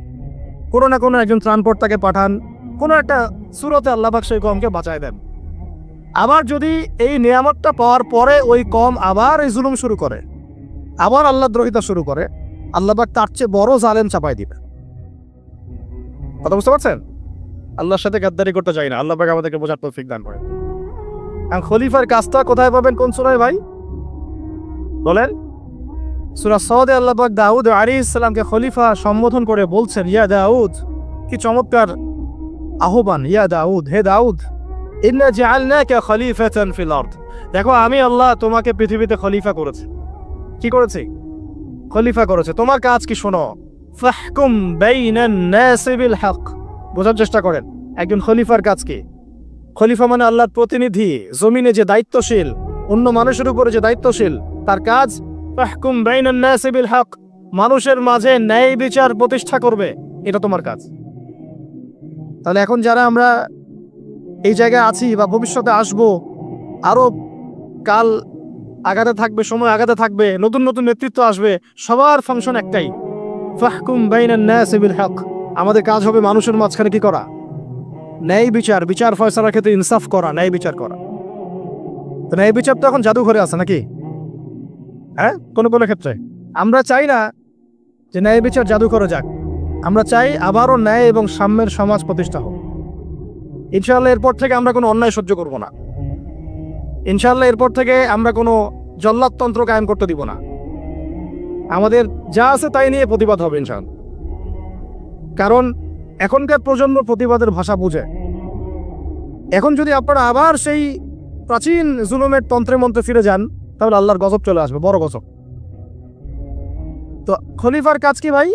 কোনো না কোনো একজন ত্রাণকর্তাকে পাঠান, কোনো একটা সূরাতে আল্লাহ পাক সেই কমকে বাঁচায় দেন। আবার যদি এই নিয়ামতটা পাওয়ার পরে ওই কম আবার এই জুলুম শুরু করে, আবার আল্লাহ দ্রোহিতা শুরু করে, আল্লাহ পাক তার চেয়ে বড় জালেম চাপাই দিবে। কথা বুঝতে পারছেন? আল্লাহর সাথে গাদ্দারি করতে চাই না, আল্লাহ পাক আমাদেরকে বোঝার তৌফিক দান করে। এখন খলিফার কাজটা কোথায় পাবেন? কোন সূরায় ভাই বলেন? সূরা সদে আল্লাহ পাক দাউদ আলাইহিস সালামকে খলিফা সম্বোধন করে বলছেন, ইয়া দাউদ। কি চমৎকার আহ্বান! ইয়া দাউদ, হে দাউদ, ইন্না জাআলনাকা খলিফাতান ফিল আরদ। দেখো, আমি আল্লাহ তোমাকে পৃথিবীতে খলিফা করেছি। কি করেছি? খলিফা করেছে। তোমার কাজ কি শোনো। ফাহকুম বাইনান নাসি বিল হক। বোঝার চেষ্টা করেন একজন খলিফার কাজ কি। খলিফা মানে আল্লাহর প্রতিনিধি, জমিনে যে দায়িত্বশীল, অন্য মানুষের উপরে যে দায়িত্বশীল, তার কাজ ফাহকুম বাইনান নাসি বিল হক, মানুষের মাঝে ন্যায় বিচার প্রতিষ্ঠা করবে, এটা তোমার কাজ। তাহলে এখন যারা আমরা এই জায়গায় আছি বা ভবিষ্যতে আসবো, আরো কাল আগাতে থাকবে, সময় আগাতে থাকবে, নতুন নতুন নেতৃত্ব আসবে, সবার ফাংশন একটাই, ফাহকুম বাইনান নাসি বিল হক। আমাদের কাজ হবে মানুষের মাঝখানে কি করা? ন্যায় বিচার, বিচার ফয়সালার ক্ষেত্রে ইনসাফ করা, ন্যায় বিচার করা। তো ন্যায় বিচার তো এখন জাদুঘরে আছে নাকি? হ্যাঁ, কোনো কোনো ক্ষেত্রে আমরা চাই না যে ন্যায় বিচার জাদুঘরে যাক। আমরা চাই আবারও ন্যায় এবং সাম্যের সমাজ প্রতিষ্ঠা হোক। ইনশাআল্লাহ এরপর থেকে আমরা কোনো অন্যায় সহ্য করব না। ইনশাআল্লাহ এরপর থেকে আমরা কোনো জল্লাদতন্ত্র কায়েম করতে দিব না। আমাদের যা আছে তাই নিয়ে প্রতিবাদ হবে ইনশাআল্লাহ। কারণ এখনকার প্রজন্ম প্রতিবাদের ভাষা বুঝে। এখন যদি আপনারা আবার সেই প্রাচীন জুলুমের তন্ত্রে মন্ত্রে ফিরে যান, তাহলে আল্লাহর গজব চলে আসবে, বড় গজব। তো খলিফার কাজ কি ভাই?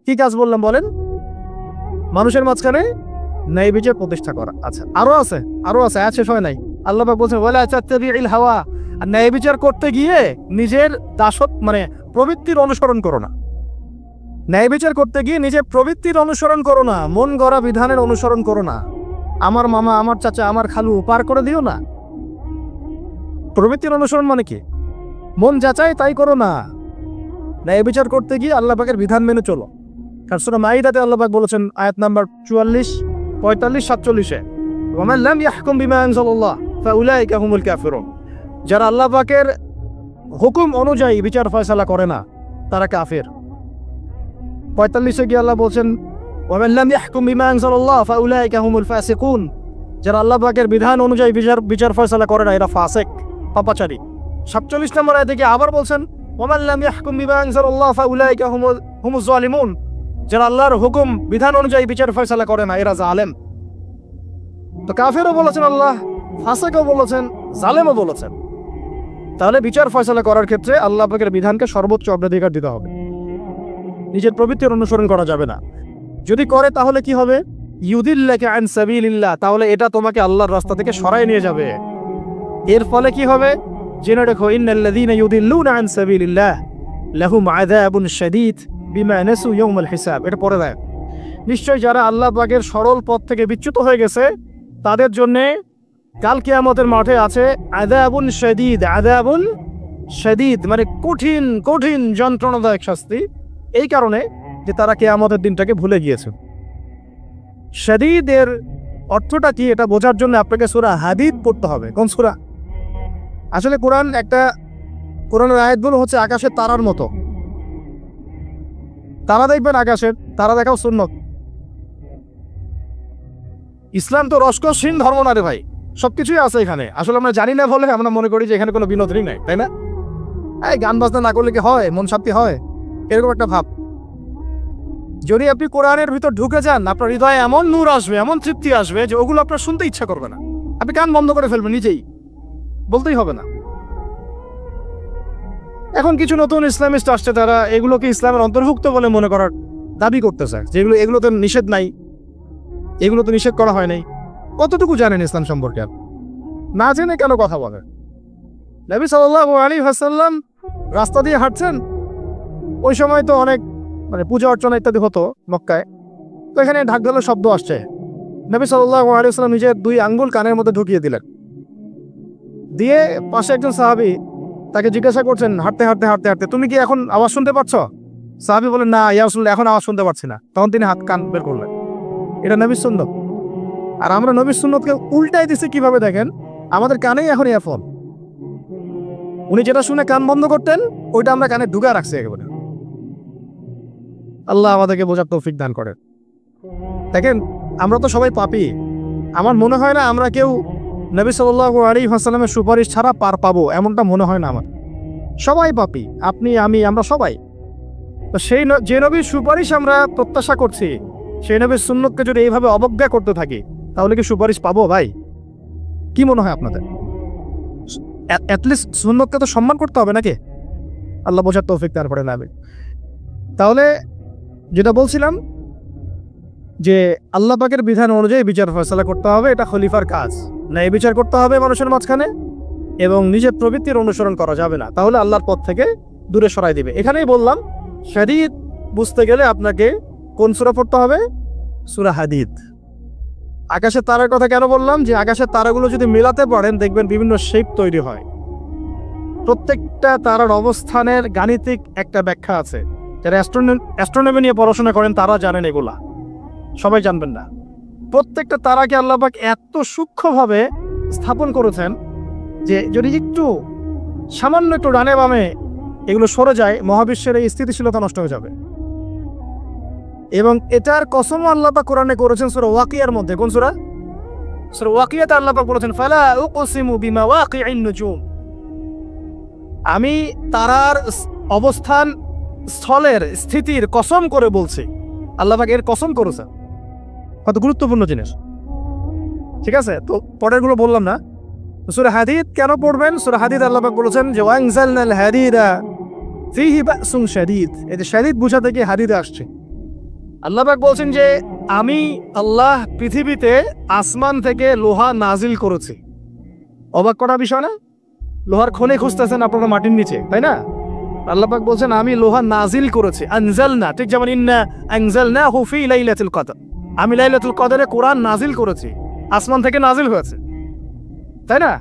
কি কাজ বললাম বলেন? মানুষের মাঝখানে ন্যায় বিচার প্রতিষ্ঠা করা। আচ্ছা, আরো আছে আয়াত শেষ হয় নাই। আল্লাহ পাক বলছেন ওয়ালা তাত্তাবিল হাওয়া, আর ন্যায় বিচার করতে গিয়ে নিজের প্রবৃত্তির অনুসরণ করো না। ন্যায় বিচার করতে গিয়ে নিজের প্রবৃত্তির অনুসরণ করো না, মন গড়া বিধানের অনুসরণ করো না। আমার মামা, আমার চাচা, আমার খালু পার করে দিও না। প্রবৃত্তির অনুসরণ মানে কি? মন যাচাই তাই করো না। ন্যায় বিচার করতে গিয়ে আল্লাহ পাকের বিধান মেনে চলো। কারণ সূরা মাইদাতে আল্লাহ পাক বলেছেন আয়াত নাম্বার 44, 45, 47-এ, ওয়া মান লাম ইয়াহকুম বিমা আনজালাল্লাহ ফাউলাইকা হুমুল কাফিরুন। যারা আল্লাহ পাকের হুকুম অনুযায়ী বিচার ফয়সালা করে না, তারা কাফের। 45-এ গিয়ে আল্লাহ বলছেন ওয়া মান লাম ইয়াহকুম বিমা আনজালাল্লাহ ফাউলাইকা হুমুল ফাসিকুন। যারা আল্লাহ পাকের বিধান অনুযায়ী বিচার ফয়সালা করে না, এরা ফাসিক, পাপাচারী। 47 নম্বর আয়াতে গিয়ে আবার বলছেন ওয়া মান লাম ইয়াহকুম বিমা আনজালাল্লাহ ফাউলাইকা হুমুজ জালিমুন। যারা আল্লাহর হুকুম বিধান অনুযায়ী বিচার ফয়সালা করে না, এরা জালেম। তো কাফেরও বলেছেন আল্লাহ, ফাসিকও বলেছেন, জালেমও বলেছেন। তাহলে বিচার ফয়সালা করার ক্ষেত্রে আল্লাহ পাকের বিধানকে সর্বোচ্চ অগ্রাধিকার দিতে হবে, নিজের প্রবৃত্তির অনুসরণ করা যাবে না। যদি করে তাহলে কি হবে? ইউদিল্লাকা আন সাবিলিল্লাহ, তাহলে এটা তোমাকে আল্লাহর রাস্তা থেকে সরায় নিয়ে যাবে। এর ফলে কি হবে? জেনে রেখো ইন্নাল্লাযীনা ইউদিল্লুনা আন সাবিলিল্লাহ লাহুম আযাবুন শাদীদ বিমা নাসু ইয়াউমাল হিসাব। এটা পড়ে দেয়, নিশ্চয় যারা আল্লাহ পাকের সরল পথ থেকে বিচ্যুত হয়ে গেছে তাদের জন্য কাল কিয়ামতের মাঠে আছে আযাবুন শাদীদ। আযাবুন শাদীদ মানে কঠিন কঠিন যন্ত্রণাদায়ক শাস্তি, এই কারণে যে তারা কিয়ামতের দিনটাকে ভুলে গিয়েছে। শাদীদের অর্থটা কি এটা বোঝার জন্য আপনাকে সূরা হাদীদ পড়তে হবে। কোন সূরা? আসলে কোরআনের আয়াতগুলো হচ্ছে আকাশের তারার মতো। তারা দেখবেন আকাশের, তারা দেখাও সুন্নত। ইসলাম তো রসকসহীন ধর্ম না রে ভাই, সবকিছুই আছে এখানে। আসলে আমরা জানি না বলে আমরা মনে করি যে এখানে কোনো বিনোদনই নাই, তাই না? এই গান বাজনা না করলে কি হয়? মন শান্তি হয়? এরকম একটা ভাব। যদি আপনি কোরআনের ভিতর ঢুকে যান, আপনার হৃদয়ে এমন নূর আসবে, এমন তৃপ্তি আসবে যে ওগুলো আপনার শুনতে ইচ্ছা করবে না। আপনি কান বন্ধ করে ফেলবেন, নিজেই বলতেই হবে না। এখন কিছু নতুন ইসলামিস্ট আসছে, তারা এগুলোকে ইসলামের অন্তর্ভুক্ত বলে মনে করার দাবি করতেছে, যেগুলো এগুলোতে নিষেধ নাই, এগুলো তো নিষেধ করা হয় নাই। কতটুকু জানেন ইসলাম সম্পর্কে? না জেনে কেন কথা বলে? নবী সাল্লাল্লাহু আলাইহি ওয়াসাল্লাম রাস্তা দিয়ে হাঁটছেন, ওই সময় তো অনেক পূজা অর্চনা ইত্যাদি হতো মক্কায়। তো এখানে ঢাক ঢোলের শব্দ আসছে। নবী সাল্লাল্লাহু আলাইহি ওয়াসাল্লাম নিজের 2 আঙ্গুল কানের মধ্যে ঢুকিয়ে দিলেন, দিয়ে পাশে একজন সাহাবী তাকে জিজ্ঞাসা করছেন হাঁটতে হাঁটতে হাঁটতে হাঁটতে, তুমি কি এখন আওয়াজ শুনতে পাচ্ছ? সাহাবী বলেন, না ইয়া রাসূলুল্লাহ, এখন আওয়াজ শুনতে পাচ্ছি না। তখন তিনি হাত কান বের করলেন। এটা নবীর সুন্নত। আর আমরা নবীর সুন্নতকে উল্টাই দিছি কিভাবে দেখেন? আমাদের কানেই এখন ইয়ারফোন। উনি যেটা শুনে কান বন্ধ করতেন, ওইটা আমরা কানে ঢুকা রাখছি একেবারে। আল্লাহ আমাদেরকে বোঝার তৌফিক দান করেন। দেখেন, আমরা তো সবাই পাপী। আমার মনে হয় না আমরা কেউ নবী সাল্লাল্লাহু আলাইহি ওয়াসাল্লামের সুপারিশ ছাড়া পার পাবো, এমনটা মনে হয় না আমার। সবাই পাপী, আপনি, আমি, আমরা সবাই। তো যে নবীর সুপারিশ আমরা প্রত্যাশা করছি, সেই নবীর সুন্নতকে যদি এইভাবে অবজ্ঞা করতে থাকি, তাহলে কি সুপারিশ পাবো ভাই? কি মনে হয় আপনাদের? অ্যাটলিস্ট সুন্নতকে তো সম্মান করতে হবে নাকি? আল্লাহ বোঝার তৌফিক দান করেন। আমি তাহলে যেটা বলছিলাম যে আল্লাহ পাকের বিধান অনুযায়ী বিচার ফয়সালা করতে হবে, এটা খলিফার কাজ। ন্যায় বিচার করতে হবে মানুষের মাঝখানে, এবং নিজের প্রবৃত্তির অনুসরণ করা যাবে না, তাহলে আল্লাহর পথ থেকে দূরে সরাই দিবে। এখানেই বললাম শাদীদ বুঝতে গেলে আপনাকে কোন সূরা পড়তে হবে? সূরা হাদীদ। আকাশের তারার কথা কেন বললাম? যে আকাশের তারাগুলো যদি মেলাতে পারেন, দেখবেন বিভিন্ন শেপ তৈরি হয়। প্রত্যেকটা তারার অবস্থানের গাণিতিক একটা ব্যাখ্যা আছে। যারা অ্যাস্ট্রোনমি নিয়ে পড়াশোনা করেন তারা জানেন, এগুলা সবাই জানবেন না। প্রত্যেকটা তারাকে আল্লাহ পাক এত সূক্ষ্মভাবে স্থাপন করেছেন যে যদি একটু সামান্য একটু ডানে বামে এগুলো সরে যায়, মহাবিশ্বের এই স্থিতিশীলতা নষ্ট হয়ে যাবে। এবং এটার কসমও আল্লাহ পাক কোরআনে করেছেন সূরা ওয়াকিয়ার মধ্যে। কোন সূরা? সূরা ওয়াকিয়াতে আল্লাহ পাক বলেছেন ফালা উকসিমু বিমাওয়াকিইন নুজুম, আমি তারার অবস্থান স্থলের স্থিতির কসম করে বলছি। আল্লাহ পাক এর কসম করেছেন। কত গুরুত্বপূর্ণ জিনিস। ঠিক আছে, তো পরেরগুলো বললাম না। সূরা হাদীদ কেন পড়বেন? সূরা হাদীদ আল্লাহ পাক বলেছেন যে ওয়ানজালনাল হাদীদা ফীহি বাসুন শাদীদ, এই যে শাদীদ বুঝাতে গিয়ে হাদীদ আসছে। আল্লাহ পাক বলছেন যে আমি আল্লাহ পৃথিবীতে আসমান থেকে লোহা নাজিল করেছি। অবাক করা বিষয় না? লোহার খনি খুঁজতেছেন আপনারা মাটির নিচে, তাই না? আল্লাহ পাক বলছেন আমি লোহা নাজিল করেছি। আনজালনা, ঠিক যেমন ইন্না আনজালনাহু ফি লাইলাতুল কদর, আমি লাইলাতুল কদরে কোরআন নাজিল করেছি, আসমান থেকে নাজিল হয়েছে, তাই না?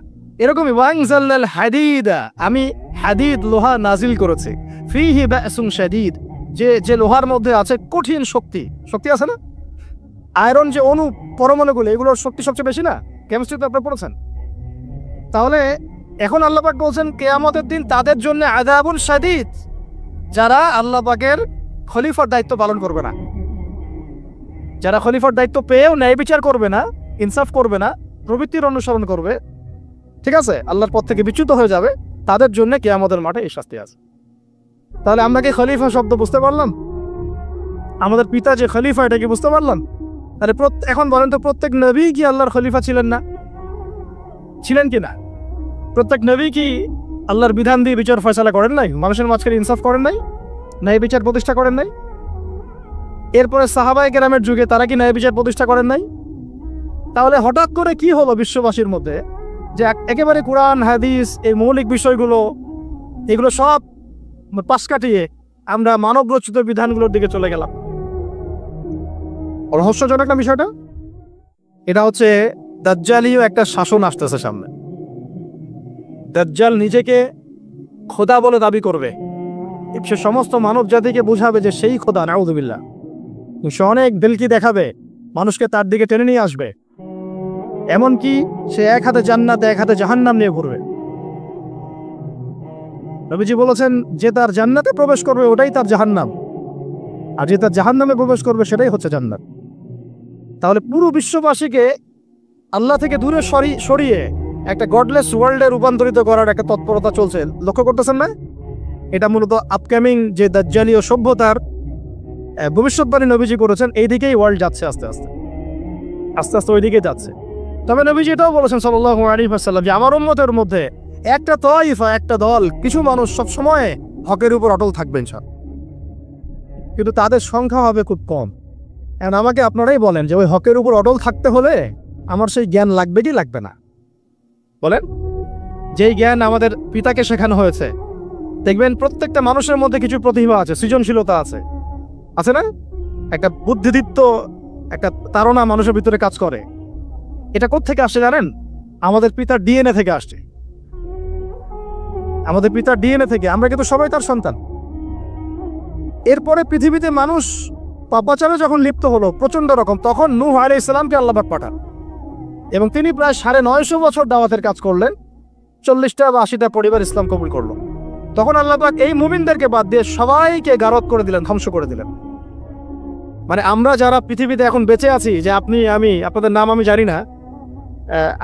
এরকমই ওয়ানজালনাল হাদীদা, আমি হাদীদ লোহা নাজিল করেছি। ফীহি বাসুন শাদীদ, যে লোহার মধ্যে আছে কঠিন শক্তি আছে না? আয়রন যে অণু পরমাণুগুলো, এগুলোর শক্তি সবচেয়ে বেশি না? কেমিস্ট্রিতে আপনারা পড়েছেন। তাহলে এখন আল্লাহ পাক বলছেন কিয়ামতের দিন তাদের জন্য আযাবুন শাদীদ, যারা আল্লাহ পাকের খলিফার দায়িত্ব পালন করবে না, যারা খলিফার দায়িত্ব পেয়েও ন্যায় বিচার করবে না, ইনসাফ করবে না, প্রবৃত্তির অনুসরণ করবে, ঠিক আছে, আল্লাহর পথ থেকে বিচ্যুত হয়ে যাবে, তাদের জন্য কিয়ামতের মাঠে এই শাস্তি আছে। তাহলে আমরা কি খলিফা শব্দ বুঝতে পারলাম? আমাদের পিতা যে খলিফা, এটা কি বুঝতে পারলাম? তাহলে এখন বলেন তো, প্রত্যেক নবী কি আল্লাহর খলিফা ছিলেন না? ছিলেন কি না? প্রত্যেক নবী কি আল্লাহর বিধান দিয়ে বিচার ফয়সালা করেন নাই? মানুষের মাঝখানে ইনসাফ করেন নাই? ন্যায় বিচার প্রতিষ্ঠা করেন নাই? এরপরে সাহাবায়ে কেরামের যুগে তারা কি ন্যায় বিচার প্রতিষ্ঠা করেন নাই? তাহলে হঠাৎ করে কি হলো বিশ্ববাসীর মধ্যে যে একেবারে কোরআন হাদিস এই মৌলিক বিষয়গুলো, এগুলো সব পাশ কাটিয়ে আমরা মানব রচিত বিধানগুলোর দিকে চলে গেলাম? রহস্যজনক না বিষয়টা? এটা হচ্ছে দাজ্জালীয় একটা শাসন আসতেছে সামনে। দাজ্জাল নিজেকে খোদা বলে দাবি করবে, সে সমস্ত মানব জাতিকে বুঝাবে যে সেই খোদা, নাউযুবিল্লাহ। সে অনেক দিলকি দেখাবে, মানুষকে তার দিকে টেনে নিয়ে আসবে, এমনকি সে এক হাতে জান্নাত এক হাতে জাহান্নাম নিয়ে ঘুরবে। নবীজি বলেছেন যে তার জান্নাতে প্রবেশ করবে ওটাই তার জাহান্নাম, আর যে তার জাহান্নামে প্রবেশ করবে সেটাই হচ্ছে জান্নাত। তাহলে পুরো বিশ্ববাসীকে আল্লাহ থেকে দূরে সরিয়ে একটা গডলেস ওয়ার্ল্ডে রূপান্তরিত করার একটা তৎপরতা চলছে, লক্ষ্য করতেছেন না? এটা মূলত আপকামিং যে দাজ্জালীয় সভ্যতার ভবিষ্যৎবাণী নবীজি করেছেন, এই দিকেই ওয়ার্ল্ড যাচ্ছে আস্তে আস্তে ওই দিকেই যাচ্ছে। তবে নবীজি এটাও বলেছেন সাল্লাল্লাহু আলাইহি ওয়াসাল্লাম যে আমার উম্মতের মধ্যে একটা তাইফা, একটা দল, কিছু মানুষ সবসময় হকের উপর অটল থাকবেন সব, কিন্তু তাদের সংখ্যা হবে খুব কম। এখন আমাকে আপনারাই বলেন যে ওই হকের উপর অটল থাকতে হলে আমার সেই জ্ঞান লাগবে কি লাগবে না? বলেন। যেই জ্ঞান আমাদের পিতাকে শেখানো হয়েছে, দেখবেন প্রত্যেকটা মানুষের মধ্যে কিছু প্রতিভা আছে, সৃজনশীলতা আছে, আছে না? একটা বুদ্ধিদীপ্ত একটা তাড়না মানুষের ভিতরে কাজ করে। এটা কোত্থেকে আসছে জানেন? আমাদের পিতার ডিএনএ থেকে আসছে। আমাদের পিতার ডিএনএ থেকে, আমরা কিন্তু সবাই তার সন্তান। এরপরে পৃথিবীতে মানুষ পাপাচারে যখন লিপ্ত হলো প্রচন্ড রকম, তখন নূহ আলাইহিস সালামকে আল্লাহ পাক পাঠান এবং তিনি প্রায় 950 বছর দাওয়াতের কাজ করলেন। 40টা বা 80টা পরিবার ইসলাম কবুল করলো। তখন আল্লাহ পাক এই মুমিনদেরকে বাদ দিয়ে সবাইকে গারদ করে দিলেন, ধ্বংস করে দিলেন। মানে আমরা যারা পৃথিবীতে এখন বেঁচে আছি, যে আপনি আমি, আপনাদের নাম আমি জানি না,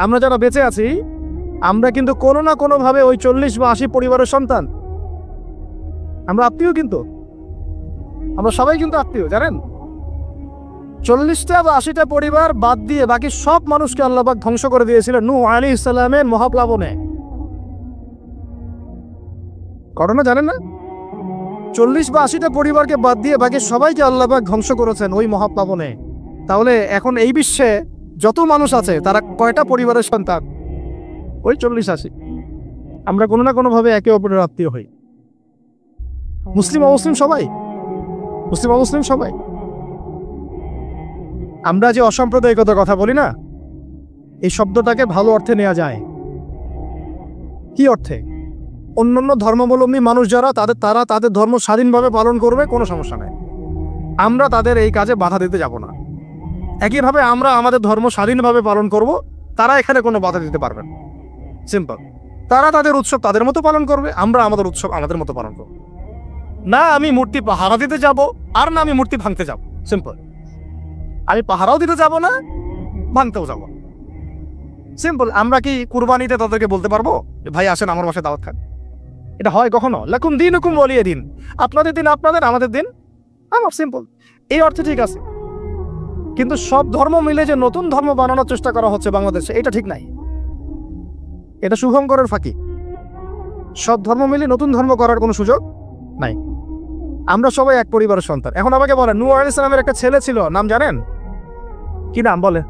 আমরা যারা বেঁচে আছি, আমরা কিন্তু কোনো না কোনোভাবে ওই 40 বা 80 পরিবারের সন্তান। আমরা আত্মীয়, কিন্তু আমরা সবাই কিন্তু আত্মীয়, জানেন? 40টা বা 80টা পরিবার বাদ দিয়ে বাকি সব মানুষকে আল্লাহ পাক ধ্বংস করে দিয়েছিলেন নূহ আলাইহিস সালামের মহাপ্লাবনে। ঘটনা জানেন না? 40 বা 80টা পরিবারকে বাদ দিয়ে বাকি সবাইকে আল্লাহ পাক ধ্বংস করেছেন ওই মহাপ্লাবনে। তাহলে এখন এই বিশ্বে যত মানুষ আছে তারা কয়টা পরিবারের সন্তান? ওই 40-80। আমরা কোনো না কোনোভাবে একে অপরের আত্মীয় হই। মুসলিম অমুসলিম সবাই, মুসলিম অমুসলিম সবাই। আমরা যে অসাম্প্রদায়িকতার কথা বলি না, এই শব্দটাকে ভালো অর্থে নেওয়া যায়। কি অর্থে? অন্যান্য ধর্মাবলম্বী মানুষ যারা, তারা তাদের ধর্ম স্বাধীনভাবে পালন করবে, কোনো সমস্যা নেই, আমরা তাদের এই কাজে বাধা দিতে যাব না। একইভাবে আমরা আমাদের ধর্ম স্বাধীনভাবে পালন করব, তারা এখানে কোনো বাধা দিতে পারবেন। সিম্পল। তারা তাদের উৎসব তাদের মতো পালন করবে, আমরা আমাদের উৎসব আমাদের মতো পালন করব। না আমি মূর্তি পাহারা দিতে যাব, আর না আমি মূর্তি ভাঙতে যাব। সিম্পল। আমি পাহারাও দিতে যাব না, ভাঙতেও যাব। সিম্পল। আমরা কি কুরবানিতে তাদেরকে বলতে পারবো ভাই আসেন আমার বাসায় দাওয়াত খান? এটা হয় কখনো? লাকুম দীনুকুম ওয়ালিয়া দিন। আপনাদের দিন আপনাদের, আমাদের দিন আমার। সিম্পল। এই অর্থে ঠিক আছে, কিন্তু সব ধর্ম মিলে যে নতুন ধর্ম বানানোর চেষ্টা করা হচ্ছে বাংলাদেশে, এটা ঠিক নাই। এটা শুভঙ্করের ফাঁকি। সব ধর্ম মিলে নতুন ধর্ম করার কোনো সুযোগ নাই। আমরা সবাই এক পরিবারের সন্তান। এখন আমাকে বলেন, নূহ আলাইহিস সালামের একটা ছেলে ছিল, নাম জানেন? কি নাম বলে?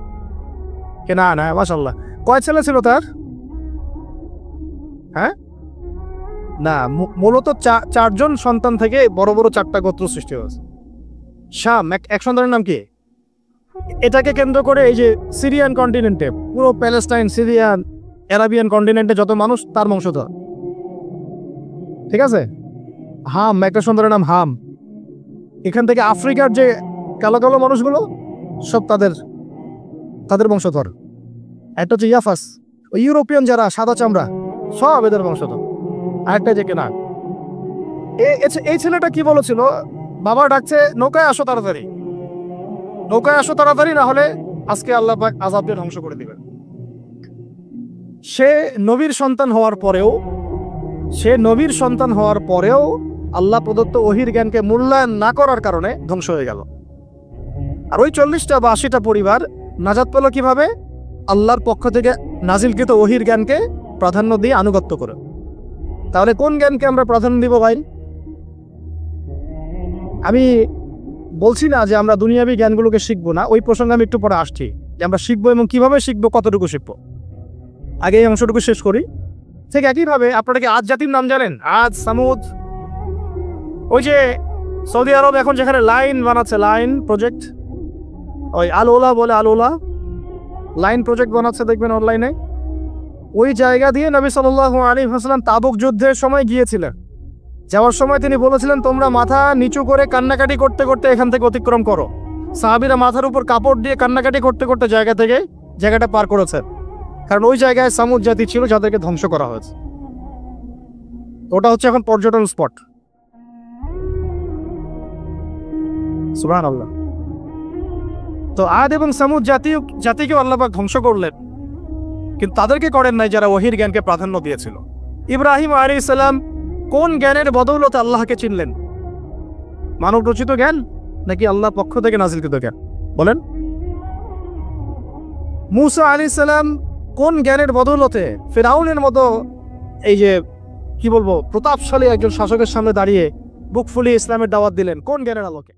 কে? না না, মাশাআল্লাহ। কয় ছেলে ছিল তার? হ্যাঁ, না, মূলত চারজন সন্তান থেকে বড় বড় 4টা গোত্র সৃষ্টি হয়েছে। শাম এক সন্তানের নাম কি? এটাকে কেন্দ্র করে এই যে সিরিয়ান কন্টিনেন্টে, পুরো প্যালেস্টাইন, সিরিয়ান, অ্যারাবিয়ান কন্টিনেন্টে যত মানুষ, তার বংশধর। ঠিক আছে? হাম, একটা সন্তানের নাম হাম। এখান থেকে আফ্রিকার যে কালো কালো মানুষগুলো সব তাদের বংশধর। একটা হচ্ছে ইয়াফাস, ওই ইউরোপিয়ান যারা সাদা চামড়া, সব এদের বংশধর। আরেকটা যে কেনা, এই ছেলেটা কি বলেছিল? বাবা ডাকছে, নৌকায় আসো তাড়াতাড়ি, নৌকায় আসো তাড়াতাড়ি, না হলে আজকে আল্লাহ পাক আযাব দিয়ে ধ্বংস করে দিবেন। সে নবীর সন্তান হওয়ার পরেও আল্লাহ প্রদত্ত ওহির জ্ঞানকে মূল্যায়ন না করার কারণে ধ্বংস হয়ে গেল। আর ওই 40টা বা 80টা পরিবার নাজাত পেল কিভাবে? আল্লাহর পক্ষ থেকে নাজিলকৃত ওহির জ্ঞানকে প্রাধান্য দিয়ে আনুগত্য করে। তাহলে কোন জ্ঞানকে আমরা প্রাধান্য দিব ভাই? আমি বলছি না যে আমরা দুনিয়াবী জ্ঞানগুলোকে শিখবো না, ওই প্রসঙ্গে আমি একটু পরে আসছি, যে আমরা শিখবো এবং কিভাবে শিখবো, কতটুকু শিখবো। আগে এই অংশটুকু শেষ করি। ঠিক একইভাবে আপনারা কি আদ জাতির নাম জানেন? আদ, সামুদ। ওই যে সৌদি আরব এখন যেখানে লাইন বানাচ্ছে, লাইন প্রজেক্ট, ওই আল-ওলা বলে, আল-ওলা লাইন প্রজেক্ট বানাচ্ছে, দেখবেন অনলাইনে। ওই জায়গা দিয়ে নবী সাল্লাল্লাহু আলাইহি ওয়াসাল্লাম তাবুক যুদ্ধের সময় গিয়েছিলেন। যাওয়ার সময় তিনি বলেছিলেন, তোমরা মাথা নিচু করে কান্নাকাটি করতে করতে এখান থেকে অতিক্রম করো। সাহাবীরা মাথার উপর কাপড় দিয়ে কান্নাকাটি করতে করতে জায়গাটা পার করেছে, কারণ ওই জায়গায় সামুদ জাতি ছিল যাদেরকে ধ্বংস করা হয়েছে। ওটা হচ্ছে এখন পর্যটন স্পট। সুবহানাল্লাহ। তো আদ এবং সামুদ জাতিকেও আল্লাহ পাক ধ্বংস করলেন, কিন্তু তাদেরকে করেন নাই যারা ওহির জ্ঞানকে প্রাধান্য দিয়েছিল। ইব্রাহিম আলাইহিস সালাম কোন জ্ঞানের বদৌলতে আল্লাহকে চিনলেন? মানব রচিত জ্ঞান নাকি আল্লাহর পক্ষ থেকে নাজিলকৃত জ্ঞান? বলেন। মূসা আলাইহিস সালাম কোন জ্ঞানের বদৌলতে ফিরআউনের মতো এই যে কি বলবো প্রতাপশালী একজন শাসকের সামনে দাঁড়িয়ে বুক ফুলিয়ে ইসলামের দাওয়াত দিলেন? কোন জ্ঞানের আলোকে?